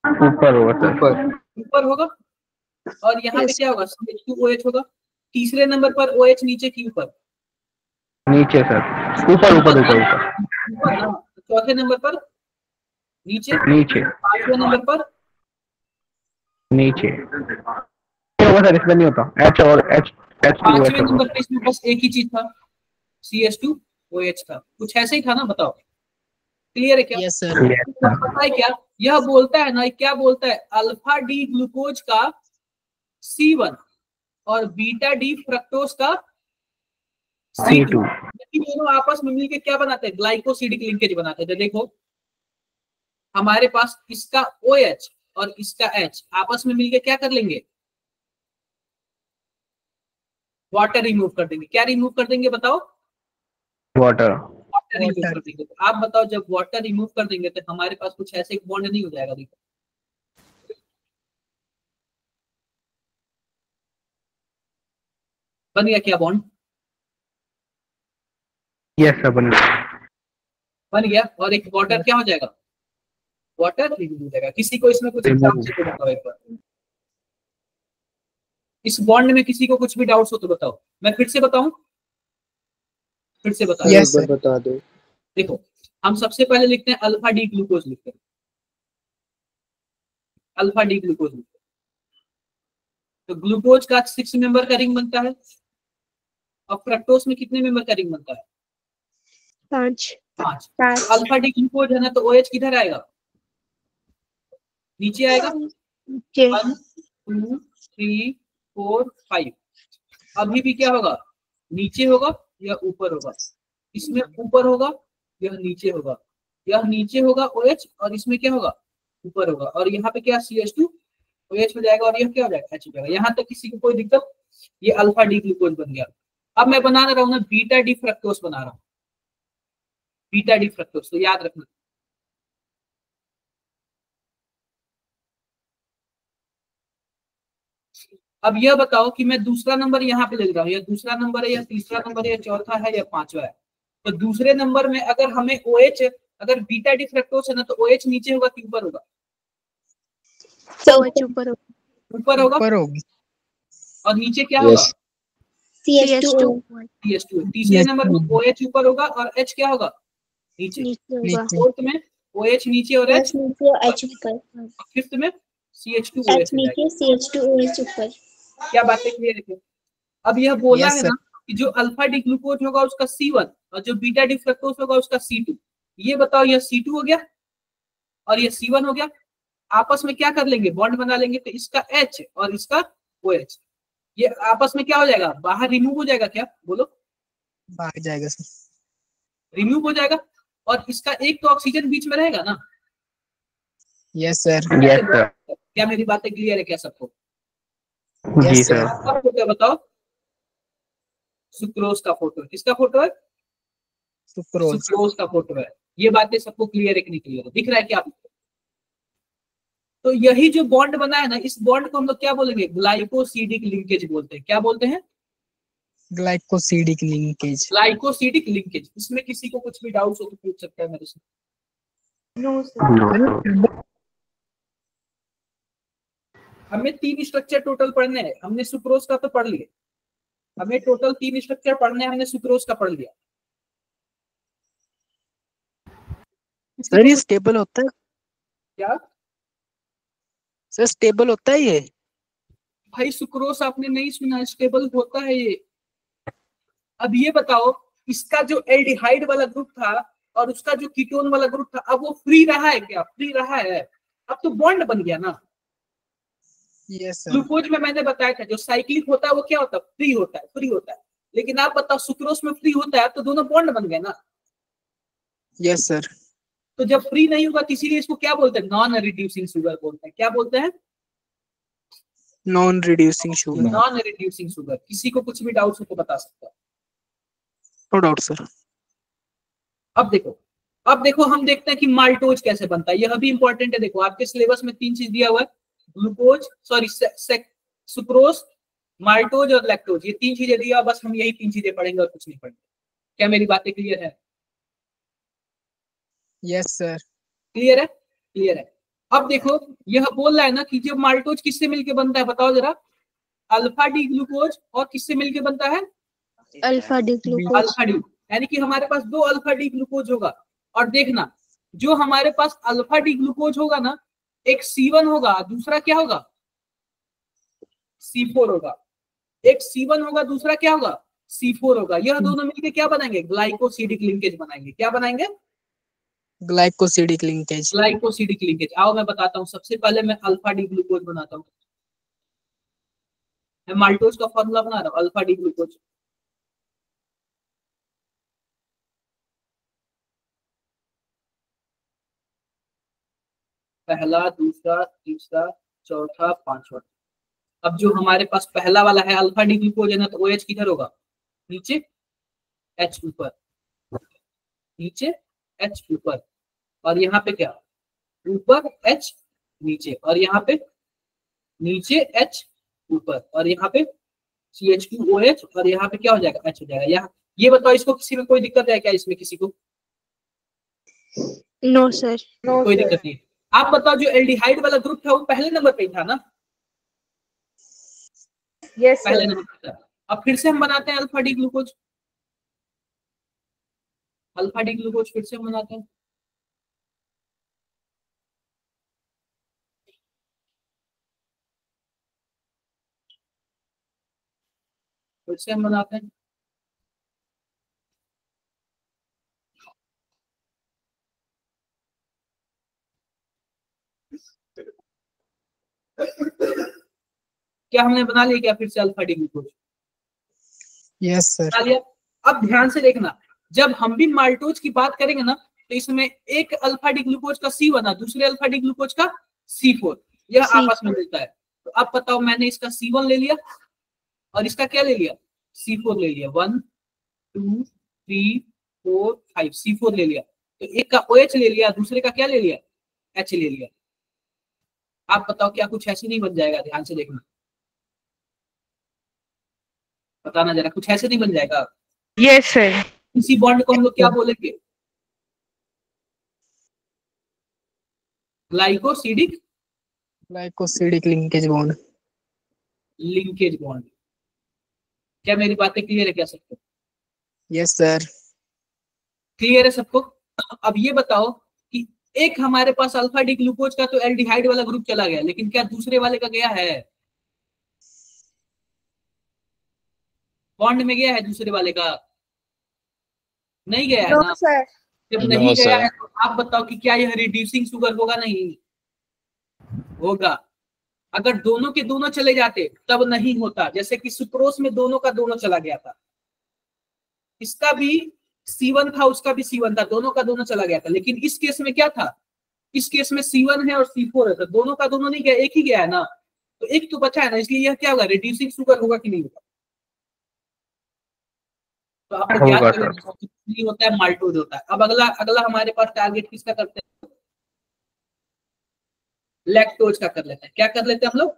ऊपर होगा सर। ऊपर होगा। और यहाँ पे क्या होगा? CH2OH होगा। तीसरे नंबर पर OH नीचे की ऊपर? नीचे सर। ऊपर ऊपर ऊपर ऊपर। ऊपर ना। चौथे नंबर पर नीचे? नीचे। पांचवें नंबर पर नीचे होगा सर, इसमें नहीं होता। H और H पांचवें नंबर पे इसमें बस एक ही चीज था, CH2OH था, कुछ ऐसे ही था ना, बताओ। क्लियर है क्या? Yes sir. पता है क्या यह बोलता है ना, क्या बोलता है? अल्फा डी ग्लूकोज का C1 और बीटा डी फ्रक्टोज का C2, ये दोनों आपस में मिलकर क्या बनाते हैं? ग्लाइकोसिडिक लिंकेज बनाते हैं। देखो हमारे पास इसका OH और इसका H आपस में मिलकर क्या कर लेंगे? वाटर रिमूव कर देंगे। क्या रिमूव कर देंगे बताओ? वाटर। वाटर रिमूव कर देंगे। तो आप बताओ, जब वाटर रिमूव कर देंगे तो हमारे पास कुछ ऐसे बॉन्ड नहीं हो जाएगा? देखो बन गया क्या बॉन्ड? यस सर, बन गया। और एक वाटर क्या हो जाएगा? वाटर रिमूव हो जाएगा। किसी को इसमें कुछ डाउट हो तो बताओ एक बार। इस बॉन्ड में किसी को कुछ भी डाउट्स हो तो बताओ। मैं फिर से बताऊं? फिर से बताओ। एक बार बता दो। देखो हम सबसे पहले लिखते हैं अल्फा डी ग्लूकोज, लिखते हैं अल्फा डी ग्लूकोज लिखते हैं। तो ग्लूकोज का 6 मेंबर का रिंग बनता है, और फ्रक्टोज में कितने मेंबर का रिंग बनता है? 5। अल्फा डी ग्लूकोज है ना, तो OH किधर आएगा? नीचे आएगा। 1 2 3 4 5। अभी भी क्या होगा? नीचे होगा या ऊपर होगा? इसमें ऊपर होगा, यह नीचे होगा। यह नीचे होगा OH, और इसमें क्या होगा? ऊपर होगा। और यहाँ पे क्या? CH2OH हो जाएगा, और यह क्या हो जाएगा? H हो जाएगा। यहाँ तक किसी को कोई दिक्कत? ये अल्फा डी ग्लूकोज बन गया। अब मैं बना रहा हूँ ना बीटा डी फ्रक्टोज बना रहा हूँ, बीटा डी फ्रक्टोज। तो याद रखना, अब यह बताओ कि मैं दूसरा नंबर यहाँ पे ले रहा हूँ, यह दूसरा नंबर है, या तीसरा नंबर है, या चौथा है, या पांचवा है। तो दूसरे नंबर में अगर हमें OH, अगर बीटा डी फ्रक्टोज है ना, तो OH नीचे होगा कि ऊपर होगा? ऊपर होगा। और नीचे क्या होगा? CH2। तीसरे नंबर में OH ऊपर होगा और H क्या होगा? नीचे। फोर्थ में OH नीचे और H ऊपर। फिफ्थ में CH2OH ऊपर। क्या बातें क्लियर है? अब यह बोला है ना कि जो अल्फा डी ग्लूकोज होगा उसका C1, और जो बीटा डी फ्रक्टोज होगा उसका C2। ये बताओ, यह C2 हो गया और यह C1 हो गया, आपस में क्या कर लेंगे? बॉन्ड बना लेंगे। तो इसका H और इसका OH, ये आपस में क्या हो जाएगा? बाहर रिमूव हो जाएगा। क्या बोलो? बाहर जाएगा सर, रिमूव हो जाएगा। और इसका एक तो ऑक्सीजन बीच में रहेगा ना? Yes sir. Yes sir. क्या मेरी बातें क्लियर है क्या सबको? जी सर। अब फोटो बताओ, सुक्रोज का फोटो। किसका फोटो है? सुक्रोज का फोटो है। ये बातें सबको क्लियर है कि नहीं क्लियर है? दिख रहा है क्या आपको? तो यही जो बॉन्ड बना है ना, इस बॉन्ड को हम लोग क्या बोलेंगे? ग्लाइकोसिडिक लिंकेज बोलते हैं। क्या बोलते हैं? Glycosidic linkage. Glycosidic linkage. इसमें किसी को कुछ भी डाउट हो तो पूछ सकता है मेरे से। हमें 3 स्ट्रक्चर टोटल पढ़ने हैं। हमने सुक्रोज का तो पढ़ लिए, हमें टोटल 3 स्ट्रक्चर पढ़ने हैं। हमने सुक्रोज का पढ़ लिया। सर ये स्टेबल होता है क्या सर? स्टेबल होता है ये? भाई सुक्रोज आपने नहीं सुना? स्टेबल होता है ये। अब ये बताओ, इसका जो एल्डिहाइड वाला ग्रुप था और उसका जो कीटोन वाला ग्रुप था, अब वो फ्री रहा है क्या? फ्री रहा है। अब तो बॉन्ड बन गया ना। Yes sir. ग्लूकोज में मैंने बताया था जो साइक्लिक होता है वो क्या होता है? फ्री होता है, फ्री होता है। लेकिन आप बताओ सुक्रोज में फ्री होता है, तो दोनों बॉन्ड बन गए ना। Yes sir. तो जब फ्री नहीं होगा तो इसीलिए इसको क्या बोलते हैं? नॉन रिड्यूसिंग शुगर बोलते हैं। क्या बोलते हैं? Non reducing sugar. Non reducing sugar. किसी को कुछ भी डाउट हो तो बता सकता है। No doubt sir. अब देखो हम देखते हैं कि माल्टोज कैसे बनता है। यह भी इंपॉर्टेंट है। देखो आपके सिलेबस में 3 चीज दिया हुआ है, ग्लूकोज सॉरी सुक्रोज, माल्टोज और लैक्टोज। ये 3 चीजें दिया, बस हम यही 3 चीजें पढ़ेंगे और कुछ नहीं पढ़ेंगे। क्या मेरी बातें क्लियर है? Yes sir. क्लियर है? क्लियर है। अब देखो यह बोल रहा है ना कि जब माल्टोज किससे मिलके बनता है, बताओ जरा। अल्फा डी ग्लूकोज और किससे मिलके बनता है? Alpha D glucose. Alpha D. यानी कि हमारे पास 2 अल्फा डी ग्लूकोज होगा। और देखना, जो हमारे पास अल्फा डी ग्लूकोज होगा ना, एक C1 होगा, दूसरा क्या होगा? C4 होगा। एक C1 होगा, दूसरा क्या होगा? C4 होगा। यह दोनों मिलके क्या बनाएंगे? ग्लाइकोसिडिक लिंकेज बनाएंगे। क्या बनाएंगे? Glycosidic linkage. Glycosidic linkage. आओ मैं बताता हूँ। सबसे पहले मैं अल्फा डी ग्लूकोज बनाता हूँ। मैं माल्टोज का फॉर्मूला बना रहा हूँ, अल्फा डी ग्लूकोज। पहला, दूसरा, तीसरा, चौथा, पांचवा। अब जो हमारे पास पहला वाला है अल्फा डी ग्लूकोज है ना, तो OH किधर होगा? नीचे, H ऊपर, नीचे H ऊपर, और यहाँ पे क्या? ऊपर H, नीचे, और यहाँ पे नीचे H, ऊपर, और यहाँ पे CH2OH, और यहाँ पे क्या हो जाएगा? H हो जाएगा। यहाँ ये बताओ, इसको किसी में कोई दिक्कत है क्या? इसमें किसी को नो सर। कोई दिक्कत नहीं। आप बताओ, जो एल्डिहाइड वाला ग्रुप था वो पहले नंबर पे ही था ना? यस पहले सर। नंबर पे था। अब फिर से हम बनाते हैं alpha D glucose. Alpha D glucose फिर से हम बनाते हैं। फिर से हम बनाते हैं। क्या हमने बना लिया क्या फिर से alpha D glucose? Yes sir. बना लिया। अब ध्यान से देखना, जब हम भी माल्टोज की बात करेंगे ना, तो इसमें एक अल्फा डी ग्लूकोज का C बना, दूसरे अल्फा डी ग्लूकोज का C4, यह आपस में मिलता है। तो अब बताओ, मैंने इसका C1 ले लिया और इसका क्या ले लिया? C4 ले लिया। 1 2 3 4 5, C4 ले लिया। तो एक का OH ले लिया, दूसरे का क्या ले लिया? H ले लिया। आप बताओ, क्या कुछ ऐसे नहीं बन जाएगा? ध्यान से देखना, बताना जरा, कुछ ऐसे नहीं बन जाएगा? Yes sir. इसी बॉन्ड को हम लोग क्या बोलेंगे? Glycosidic glycosidic linkage bond. Linkage bond. क्या मेरी बातें क्लियर है क्या सबको? Yes sir. क्लियर है सबको? अब ये बताओ कि एक हमारे पास अल्फा डी ग्लूकोज का तो एल्डिहाइड वाला ग्रुप चला गया, लेकिन क्या दूसरे वाले का गया है? बॉन्ड में गया है दूसरे वाले का? नहीं गया है ना? सर। जब नहीं गया है तो आप बताओ कि क्या यह रिड्यूसिंग शुगर होगा? नहीं होगा। अगर दोनों के दोनों चले जाते तब नहीं होता। जैसे कि सुक्रोज में दोनों का दोनों चला गया था, इसका भी C1 था, उसका भी C1 था, दोनों का दोनों चला गया था। लेकिन इस केस में क्या था? इस केस में C1 है और C4 है, तो दोनों का दोनों नहीं गया, एक ही गया है ना, तो एक तो बचा है ना। इसलिए यह क्या होगा? रिड्यूसिंग शुगर होगा कि नहीं होगा? तो आप लोग याद करें, नहीं होता है, माल्टोज होता है। अब अगला अगला हमारे पास टारगेट किसका करते हैं? लैक्टोज का कर लेते हैं। क्या कर लेते हैं हम लोग?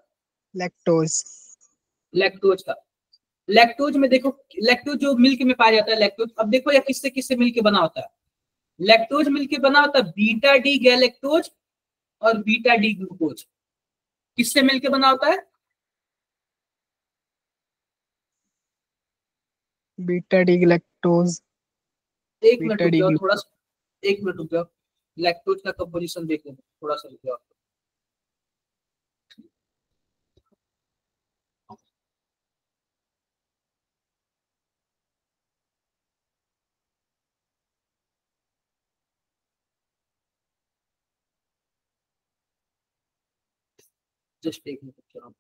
लैक्टोज। लैक्टोज का। लैक्टोज में देखो, लैक्टोज जो मिल्क में पाया जाता है लैक्टोज, अब देखो यह किससे किससे मिलके बना होता है? लैक्टोज मिलके बना होता है बीटा डी गैलेक्टोज और बीटा डी ग्लूकोज। किससे मिलके बना होता है? Beta D galactose. एक मिनट रुक जाओ, थोड़ा सा, एक मिनट रुक जाओ। लैक्टोज का कंपोजिशन देख लेते, थोड़ा सा रुक जाओ। जस्ट एक मिनट चलो।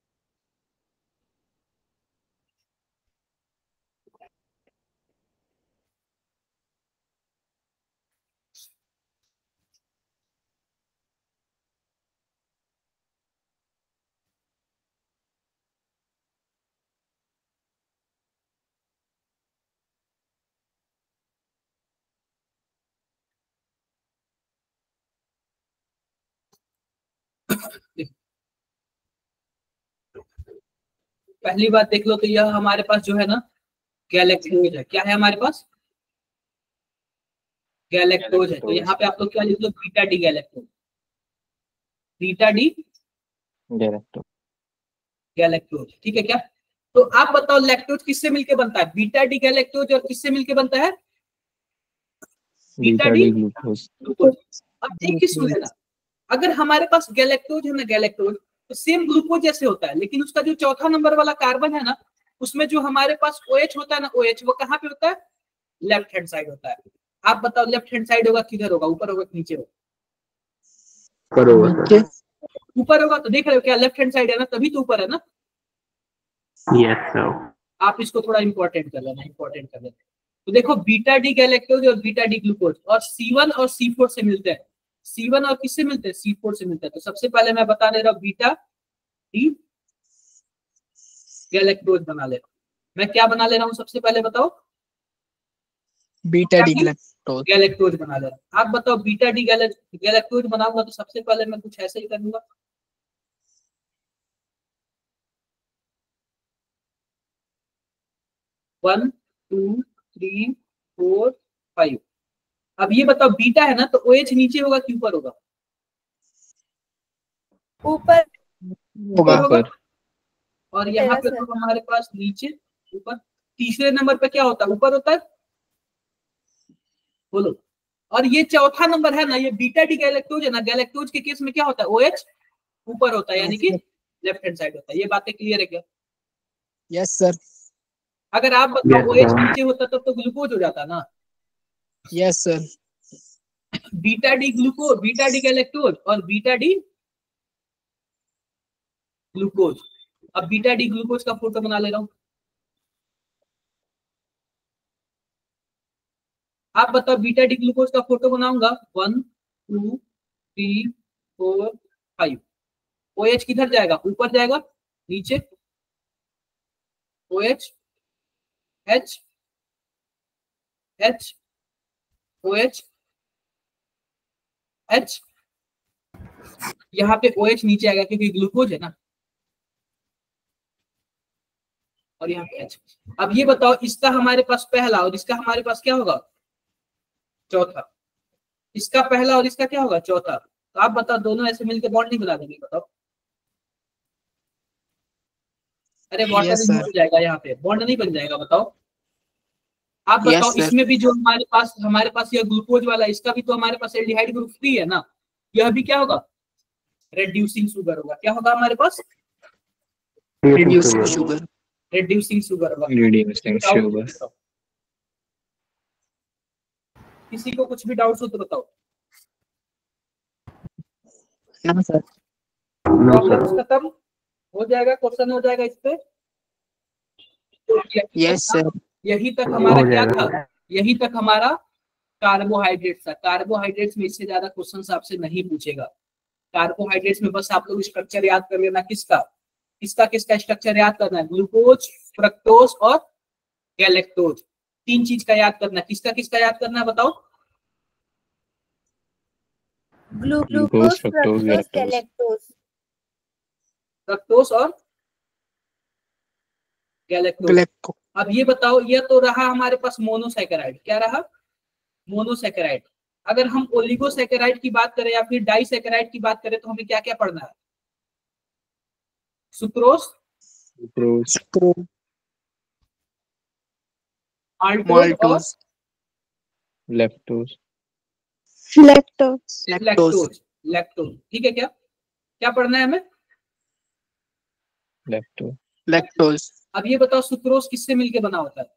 पहली बात देख लो तो यह हमारे पास जो है ना गैलेक्टोज है। क्या है हमारे पास? गैलेक्टोज है। तो यहाँ पे आप लोग क्या लिख लो? Beta D galactose, beta D galactose. ठीक है क्या? तो आप बताओ लैक्टोज किससे मिलके बनता है? बीटा डी गैलेक्टोज और किससे मिलके बनता है? Beta D glucose. अब एक चीज सुन लेना, अगर हमारे पास गैलेक्टोज है ना, गैलेक्टोज तो सेम ग्लूकोज जैसे होता है, लेकिन उसका जो चौथा नंबर वाला कार्बन है ना, उसमें जो हमारे पास OH होता है ना, OH वो कहाँ पे होता है? लेफ्ट हैंड साइड होता है। आप बताओ लेफ्ट हैंड साइड होगा किधर होगा? ऊपर होगा कि नीचे होगा? ऊपर होगा। तो देख रहे हो क्या लेफ्ट हैंड साइड है ना, तभी तो ऊपर है ना। Yes sir. आप इसको थोड़ा इंपॉर्टेंट कर लेना, इंपॉर्टेंट कर लेना। तो देखो बीटा डी गैलेक्टोज और बीटा डी ग्लूकोज और C1 और C4 से मिलते हैं। C1 और किससे मिलते हैं? C4 से मिलते हैं। तो सबसे पहले मैं बता दे रहा हूँ बीटा डी गैलेक्टोज बना ले रहा हूँ। मैं क्या बना ले रहा हूँ सबसे पहले बताओ? बीटा डी गैलेक्टोज गैलेक्टोज बना ले रहा हूँ। आप बताओ बीटा डी गैलेक्टोज बनाऊंगा तो सबसे पहले मैं कुछ ऐसे ही करूंगा। One two three four five. अब ये बताओ बीटा है ना, तो OH नीचे होगा कि ऊपर होगा? ऊपर होगा। और यहाँ पे तो हमारे पास नीचे ऊपर। तीसरे नंबर पे क्या होता है? ऊपर होता है। बोलो। और ये चौथा नंबर है ना, ये बीटा डी गैलेक्टोज है ना, गैलेक्टोज के केस में क्या होता है? OH ऊपर होता है, यानी कि लेफ्ट हैंड साइड होता है। ये बातें क्लियर है क्या? Yes sir. अगर आप बताओ OH नीचे होता तब तो ग्लूकोज हो जाता ना। Yes sir. Beta D glucose, beta D galactose और बीटा डी ग्लूकोज। अब बीटा डी ग्लूकोज का फोटो बना ले रहा हूं। आप बताओ बीटा डी ग्लूकोज का फोटो बनाऊंगा। 1 2 3 4 5। OH किधर जाएगा? ऊपर जाएगा, नीचे OH H H OH H। यहाँ पे OH नीचे आएगा क्योंकि ग्लूकोज है ना, और यहाँ पे H। अब ये बताओ इसका हमारे पास पहला और इसका हमारे पास क्या होगा? चौथा। इसका पहला और इसका क्या होगा? चौथा। तो आप बताओ दोनों ऐसे मिलकर बॉन्ड नहीं बना देंगे? बताओ। अरे वाटर हो जाएगा, यहाँ पे बॉन्ड नहीं बन जाएगा? बताओ। आप बताओ इसमें भी जो हमारे पास यह ग्लूकोज वाला, इसका भी तो हमारे पास एल्डिहाइड ग्रुप 3 है ना, यह भी क्या होगा? रेड्यूसिंग शुगर होगा। क्या होगा हमारे पास? Reducing sugar. रेड्यूसिंग शुगर होगा। Reducing sugar. किसी को कुछ भी डाउट्स हो तो बताओ। ना सर। प्रॉब्लम्स खत्म हो जाएगा, क्वेश्चन हो जाएगा इस पे। Yes sir. यही तक हमारा क्या था? यही तक हमारा कार्बोहाइड्रेट था। कार्बोहाइड्रेट्स में इससे ज्यादा क्वेश्चंस आपसे नहीं पूछेगा। कार्बोहाइड्रेट्स में बस आप लोग स्ट्रक्चर याद कर लेना। किसका स्ट्रक्चर याद करना है? ग्लूकोज, फ्रक्टोज और गैलेक्टोज। 3 चीज का याद करना है। किसका याद करना है बताओ? Glucose, fructose, galactose. फ्रक्टोज और गैलेक्टोज। अब ये बताओ, ये तो रहा हमारे पास मोनोसैकेराइड। क्या रहा? मोनोसैकेराइड। अगर हम ओलिगोसैकेराइड की बात करें या फिर डाइसैकेराइड की बात करें तो हमें क्या क्या पढ़ना है? Sucrose, maltose, lactose. लैक्टोज। ठीक है क्या? क्या पढ़ना है हमें? लैक्टोज। अब ये बताओ सुक्रोज किससे मिलके बना होता है?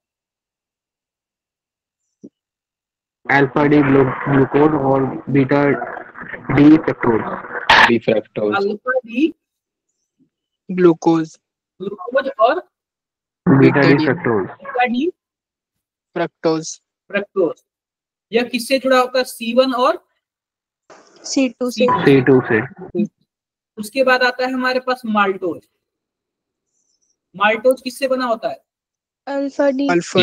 अल्फा डी ग्लूकोज और beta D fructose. Alpha D glucose और बीटा डी फ्रक्टोज। यह किससे जुड़ा होता है? C1 और C2 से। उसके बाद आता है हमारे पास माल्टोज। माल्टोज किससे बना होता है? Alpha D alpha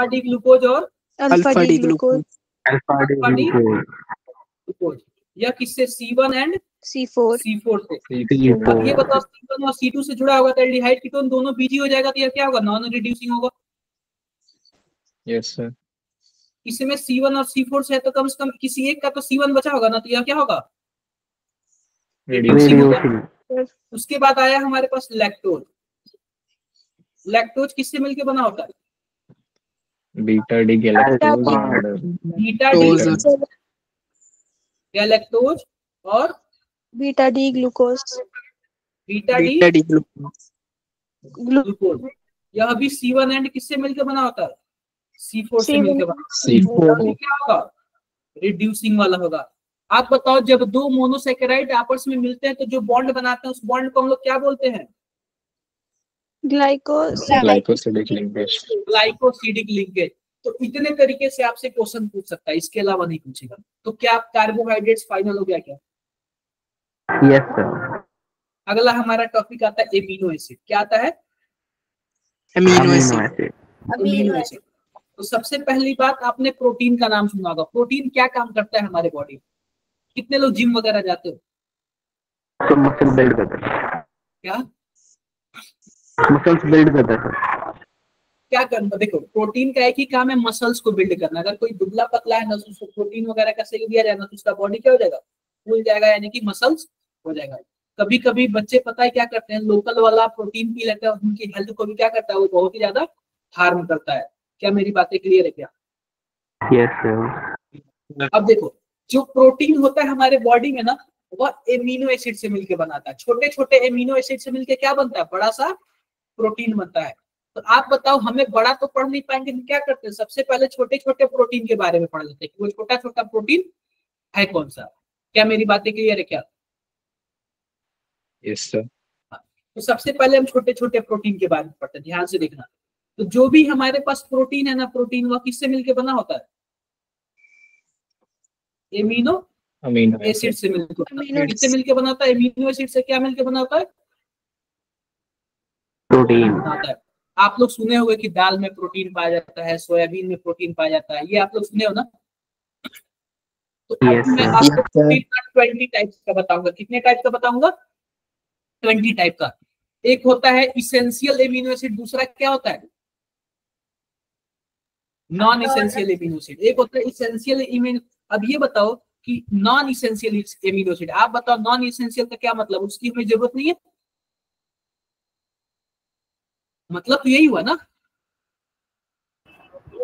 D glucose और alpha D glucose. Alpha D glucose. यह किससे? C1 एंड C4 C4 से। C4 अब ये बताओ C1 और C2 से जुड़ा होगा तो एल्डिहाइड कीटोन दोनों बीजी हो जाएगा, तो यह क्या होगा? नॉन रिड्यूसिंग होगा। Yes sir. इसमें C1 और C4 से है तो कम से कम किसी एक का तो C1 बचा होगा ना, तो यह क्या होगा? रिड्यूसिंग होगा। उसके बाद आया हमारे पास लैक्टोज। लैक्टोज किससे मिलके बना होता है? बीटा डी गैलेक्टोज और बीटा डी गैलेक्टोज और beta D glucose. Beta beta D D glucose. Glucose. यह भी C1 एंड किससे मिलकर बना होता है? C4 से मिलकर बना। C4 ये क्या होगा? रिड्यूसिंग वाला होगा। आप बताओ जब दो मोनोसैकेराइड आपस में मिलते हैं तो जो बॉन्ड बनाते हैं उस बॉन्ड को हम लोग क्या बोलते हैं? Glycosidic linkage. Glycosidic linkage. तो इतने तरीके से आपसे क्वेश्चन पूछ सकता है, इसके अलावा नहीं पूछेगा। तो क्या कार्बोहाइड्रेट्स फाइनल हो गया क्या? Yes sir. अगला हमारा टॉपिक आता है एमिनो एसिड। क्या आता है? Amino acid. Amino acid. तो सबसे पहली बात, आपने प्रोटीन का नाम सुना होगा। प्रोटीन क्या काम करता है हमारे बॉडी में? कितने लोग जिम वगैरह जाते हो? तो मसल बिल्ड करता है। क्या मसल्स बिल्ड करता है। क्या करना? देखो, प्रोटीन का एक ही काम है, मसल्स को बिल्ड करना। अगर कोई दुबला पतला है ना, उसको प्रोटीन वगैरह का सही दिया जाए ना, तो उसका बॉडी क्या हो जाएगा? फूल जाएगा, यानी कि मसल्स हो जाएगा। कभी कभी बच्चे पता है क्या करते हैं? लोकल वाला प्रोटीन पी लेते हैं, उनकी हेल्थ को भी क्या करता है? वो बहुत ही ज्यादा हार्म करता है। क्या मेरी बातें क्लियर है क्या? Yes sir. अब देखो, जो प्रोटीन होता है हमारे बॉडी में ना, वह एमिनो एसिड से मिलकर बनाता है। छोटे छोटे एमिनो एसिड से मिलकर क्या बनता है? बड़ा सा प्रोटीन बनता है। तो आप बताओ, हमें बड़ा तो पढ़ नहीं पाएंगे, हम क्या करते हैं? सबसे पहले छोटे छोटे प्रोटीन के बारे में पढ़ लेते हैं कि वो छोटा छोटा प्रोटीन है कौन सा। क्या मेरी बातें क्लियर है क्या? Yes sir. तो सबसे पहले हम छोटे छोटे प्रोटीन के बारे में पढ़ते हैं, ध्यान से देखना। तो जो भी हमारे पास प्रोटीन है ना, प्रोटीन वह किससे मिलकर बना होता है? एमिनो एसिड से मिलकर। किससे मिलकर बना होता है? एमिनो एसिड से। क्या मिलकर बना होता है? प्रोटीन बनाता है। आप लोग सुने होंगे कि दाल में प्रोटीन पाया जाता है, सोयाबीन में प्रोटीन पाया जाता है, ये आप लोग सुने हो ना? तो Yes, मैं sir. आपको प्रोटीन का 20 टाइप्स का बताऊंगा। कितने टाइप का बताऊंगा? 20 टाइप का। एक होता है इसेंशियल एमिनो एसिड, दूसरा क्या होता है? Non essential amino acid. एक होता है इसेंशियल एमिनो। अब ये बताओ कि नॉन इसेंशियल एमिनो एसिड, आप बताओ नॉन इसेंशियल का क्या मतलब? उसकी हमें जरूरत नहीं है, मतलब तो यही हुआ ना।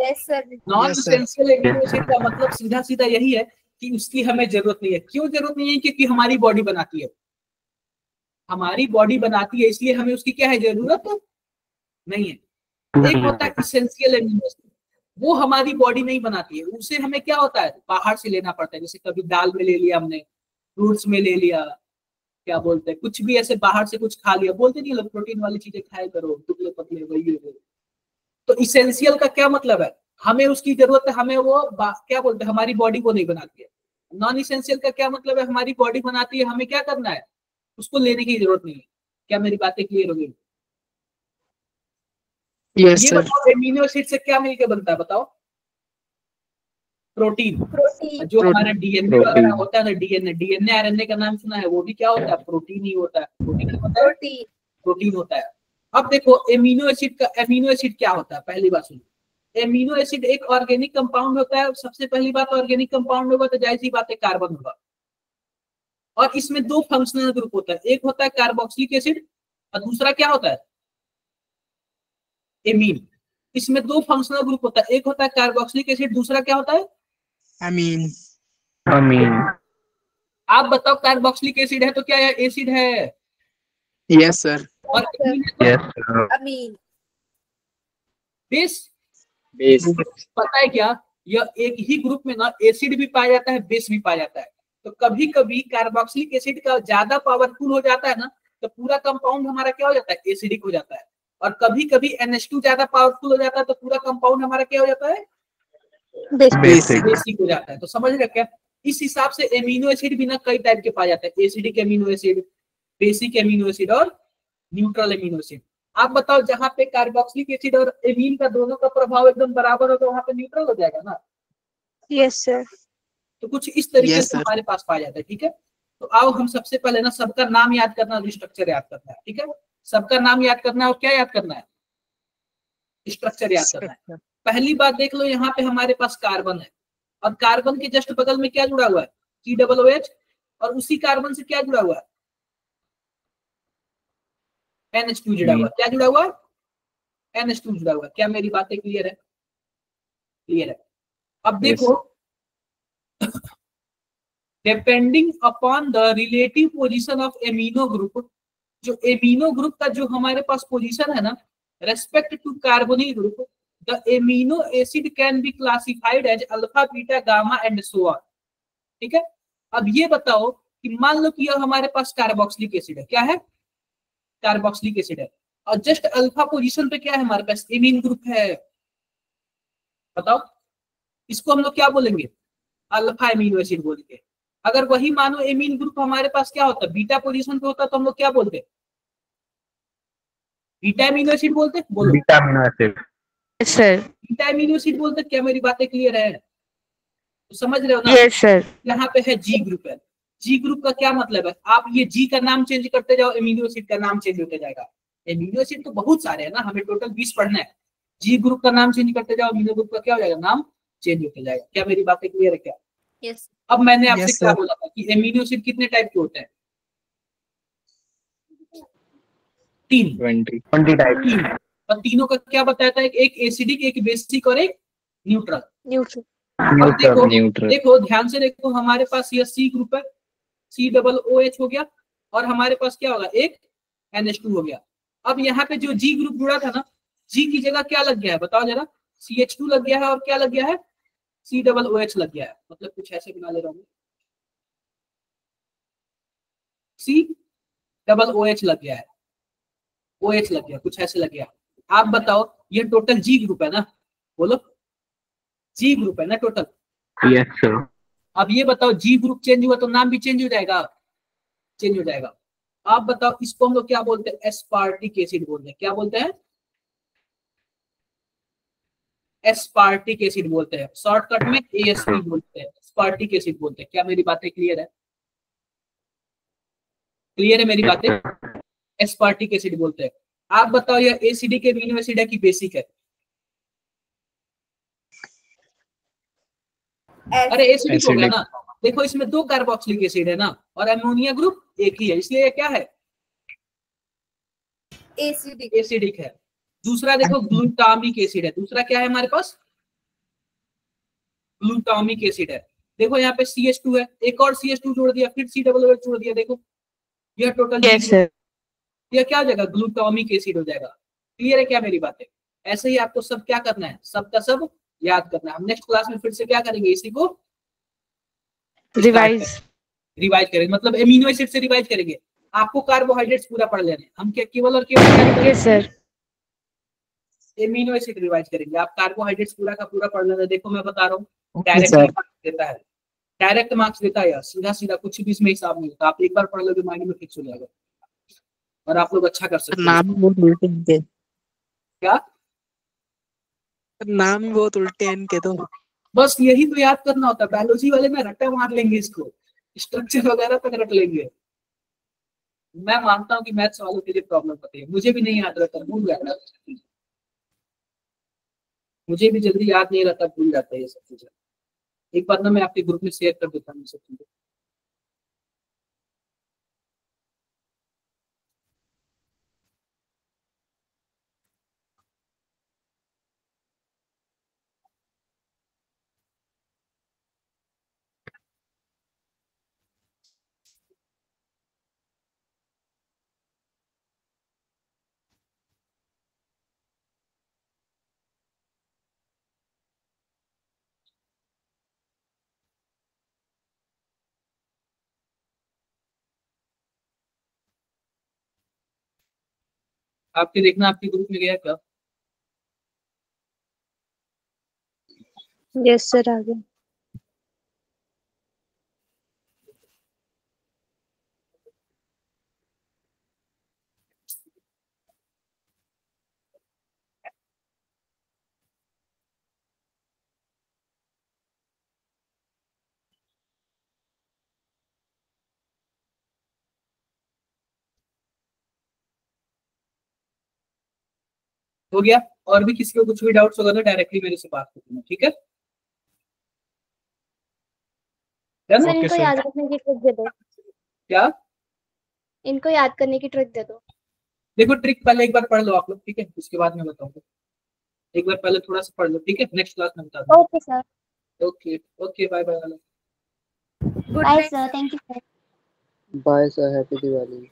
Yes sir. Non essential amino acid का मतलब सीधा सीधा यही है कि उसकी हमें जरूरत नहीं है। क्यों जरूरत नहीं है? क्योंकि हमारी बॉडी बनाती है। हमारी बॉडी बनाती है, इसलिए हमें उसकी क्या है? जरूरत नहीं है। एक होता है इसेंशियल एमिनो एसिड, वो हमारी बॉडी नहीं बनाती है, उसे हमें क्या होता है? बाहर से लेना पड़ता है। जैसे कभी दाल में ले लिया हमने, फ्रूट्स में ले लिया, क्या बोलते हैं, कुछ भी ऐसे बाहर से कुछ खा लिया। बोलते नहीं लोग प्रोटीन वाली चीजें खाया करो, दुबले पतले वही हो। तो इसेंशियल का क्या मतलब है? हमें उसकी जरूरत है, हमें वो क्या बोलते हैं? हमारी बॉडी वो नहीं बनाती है। नॉन इसेंशियल का क्या मतलब है? हमारी बॉडी बनाती है, हमें क्या करना है? उसको लेने की जरूरत नहीं है। क्या मेरी बातें क्लियर हो गई? यस ये सर। बताओ, एमिनो एसिड से क्या मिलकर बनता है? बताओ। प्रोटीन। जो हमारा डीएनए वगैरह होता है ना, डीएनए आरएनए का नाम सुना है? वो भी क्या होता है? प्रोटीन ही होता है। प्रोटीन होता है। अब देखो, एमिनो एसिड क्या होता है? पहली बात सुनो, एमिनो एसिड एक ऑर्गेनिक कंपाउंड होता है। सबसे पहली बात, ऑर्गेनिक कंपाउंड होगा तो जाहिर सी बात है कार्बन होगा। और इसमें दो फंक्शनल ग्रुप होता है, एक होता है कार्बोक्सिलिक एसिड और दूसरा क्या होता है? एमीन। इसमें दो फंक्शनल ग्रुप होता है, एक होता है कार्बोक्सिलिक एसिड, दूसरा क्या होता है? अमीन। आप बताओ, कार्बोक्सिलिक एसिड है तो क्या यह एसिड है? Yes sir. और अमीन। बेस। पता है क्या, यह एक ही ग्रुप में ना एसिड भी पाया जाता है, बेस भी पाया जाता है। तो कभी कभी कार्बोक्सिलिक एसिड का ज्यादा पावरफुल हो जाता है ना, तो पूरा कंपाउंड हमारा क्या हो जाता है? एसिडिक हो जाता है। और कभी कभी NH2 ज्यादा पावरफुल हो जाता है तो पूरा कंपाउंड हमारा क्या हो जाता है? बेसिक हो जाता है। तो समझ रहे क्या? इस हिसाब से एमिनो एसिड भी ना कई टाइप के पाए जाते हैं, acidic amino acid, basic amino acid और न्यूट्रल एमिनो एसिड। आप बताओ, जहाँ पे कार्बोक्सिलिक एसिड और एमीन का दोनों का प्रभाव एकदम बराबर हो तो वहां पे न्यूट्रल हो जाएगा ना। Yes, sir. तो कुछ इस तरीके Yes, से sir. हमारे पास पाया जाता है। ठीक है, तो आओ हम सबसे पहले ना सबका नाम याद करना और स्ट्रक्चर याद करना है। ठीक है, सबका नाम याद करना है और क्या याद करना है, स्ट्रक्चर याद करना है। पहली बात देख लो, यहाँ पे हमारे पास कार्बन है और कार्बन के जस्ट बगल में क्या जुड़ा हुआ है, COOH, और उसी कार्बन से क्या जुड़ा हुआ है, NH2 जुड़ा हुआ है। क्या जुड़ा हुआ है, NH2 जुड़ा हुआ है। क्या मेरी बातें क्लियर है? क्लियर है। अब देखो, depending upon the relative position of amino group, जो एमिनो ग्रुप का जो हमारे पास पोजीशन है ना, respect to carbonyl group, the amino acid can be classified as alpha, beta, gamma and so on. ठीक है, अब ये बताओ कि मान लो कि यह हमारे पास कार्बोक्सिलिक एसिड है। क्या है, कार्बोक्सिलिक एसिड है, और जस्ट अल्फा पोजीशन पे क्या है हमारे पास, एमीन ग्रुप है। बताओ, इसको हम लोग क्या बोलेंगे, अल्फा एमिनो एसिड बोलेंगे। अगर वही मानो एमीन ग्रुप हमारे पास क्या होता है, बीटा पोजीशन पे होता, तो हम लोग क्या बोलते, बीटा एमिनो एसिड बोलते। बोलो, beta amino acid. Yes, sir. Beta amino acid बोलते। क्या मेरी बातें क्लियर है, तो समझ रहे हो ना? Yes, sir. यहाँ पे है जी ग्रुप है। जी ग्रुप का क्या मतलब है, आप ये जी का नाम चेंज करते जाओ, एमिनो एसिड का नाम चेंज होते जाएगा। एमिनो एसिड तो बहुत सारे हैं ना, हमें टोटल 20 पढ़ना है। जी ग्रुप का नाम चेंज करते जाओ, अमीनो ग्रुप का क्या हो जाएगा, नाम चेंज होते जाएगा। क्या मेरी बातें क्लियर है क्या? यस। अब मैंने आपसे Yes, क्या sir. बोला था कि एमिनो एसिड कितने टाइप के होते हैं, 3। 20 टाइप। 3, और तीनों का क्या बताया था, एक एसिडिक, एक बेसिक और एक न्यूट्रल। Neutral. अब देखो न्यूट्रल। देखो ध्यान से देखो, हमारे पास ये सी ग्रुप है, COOH हो गया, और हमारे पास क्या होगा, एक NH2 हो गया। अब यहाँ पे जो जी ग्रुप जुड़ा था ना, जी की जगह क्या लग गया है, बताओ जरा, CH2 लग गया है, और क्या लग गया है, COOH लग गया है। मतलब कुछ ऐसे बना ले रहा हूँ, COOH लग गया है, OH लग गया, कुछ ऐसे लग गया। आप बताओ, ये टोटल जी ग्रुप है ना, बोलो, जी ग्रुप है ना टोटल। Yes sir. अब ये बताओ, जी ग्रुप चेंज हुआ तो नाम भी चेंज हो जाएगा, चेंज हो जाएगा। आप बताओ, इसको हम लोग क्या बोलते हैं, एस्पार्टिक एसिड बोलते हैं। क्या बोलते हैं, एस्पार्टिक एसिड बोलते हैं, शॉर्टकट में ASP बोलते हैं, एस्पार्टिक एसिड बोलते हैं। क्या मेरी बातें क्लियर है? क्लियर है मेरी बातें? एस्पार्टिक एसिड बोलते हैं। आप बताओ, यह एसिडिक एमिनो एसिड है कि बेसिक है? अरे एसिडिक हो गया ना। देखो, इसमें 2 कार्बोक्सिलिक एसिड है ना, और अमोनिया ग्रुप एक ही है, इसलिए क्या है, एसिडिक। एसिडिक है। दूसरा देखो, ग्लूटामिक एसिड है। दूसरा क्या है हमारे पास, ग्लूटामिक एसिड है। देखो यहाँ पे CH2 है, एक और CH2 जोड़ दिया, फिर COOH जोड़ दिया। देखो, यह टोटल Yes, sir. यह क्या हो जाएगा, ग्लूटामिक एसिड हो जाएगा। क्लियर है क्या मेरी बातें? ऐसे ही आपको सब क्या करना है, सबका सब याद करना है। हम नेक्स्ट क्लास में फिर से क्या करेंगे, इसी को Revise. रिवाइज करेंगे, मतलब एमिनो एसिड से रिवाइज करेंगे। आपको कार्बोहाइड्रेट्स पूरा पढ़ लेने, हम क्या केवल और केवल क्या करेंगे? Yes, sir. Amino acid revise करेंगे। आप कार्बोहाइड्रेट्स पूरा का पूरा पढ़ लेना। देखो मैं बता रहा हूँ, Okay, डायरेक्ट sir. मार्क्स देता है, डायरेक्ट मार्क्स देता है यार, सीधा सीधा, कुछ भी इसमें हिसाब नहीं होता। आप एक बार पढ़ लोगे, माइंड में फिक्स हो जाएगा, और आप लोग अच्छा कर सकते नाम हैं। ही बहुत उल्टे इनके। क्या, नाम ही बहुत उल्टे हैं इनके तो। बस यही तो याद करना होता है। बायोलॉजी वाले में रट्टा मार लेंगे, इसको स्ट्रक्चर वगैरह तक रट लेंगे। मैं मानता हूँ कि मैथ्स वालों के लिए प्रॉब्लम होती है, मुझे भी नहीं याद रहता, भूल जाता है, मुझे भी जल्दी याद नहीं रहता, भूल जाता है ये सब चीजें। एक बार ना मैं आपके ग्रुप में शेयर कर देता हूँ ये सब चीजें। आपके देखना, आपके ग्रुप में गया क्या? Yes, sir. आ गया. हो गया। और भी किसी को कुछ भी डाउट्स होगा तो डायरेक्टली मेरे से बात करना, ठीक है? सर इनको याद रखने की ट्रिक दे दो। क्या? इनको याद करने की ट्रिक दे दो। देखो ट्रिक पहले एक बार पढ़ लो आप लोग, ठीक है? उसके बाद मैं बताऊंगा। एक बार पहले थोड़ा सा पढ़ लो, ठीक है? नेक्स्ट क्लास में बता दूंगा। Okay sir. Okay okay, bye bye. Bye sir, thank you sir. Bye sir, happy Diwali.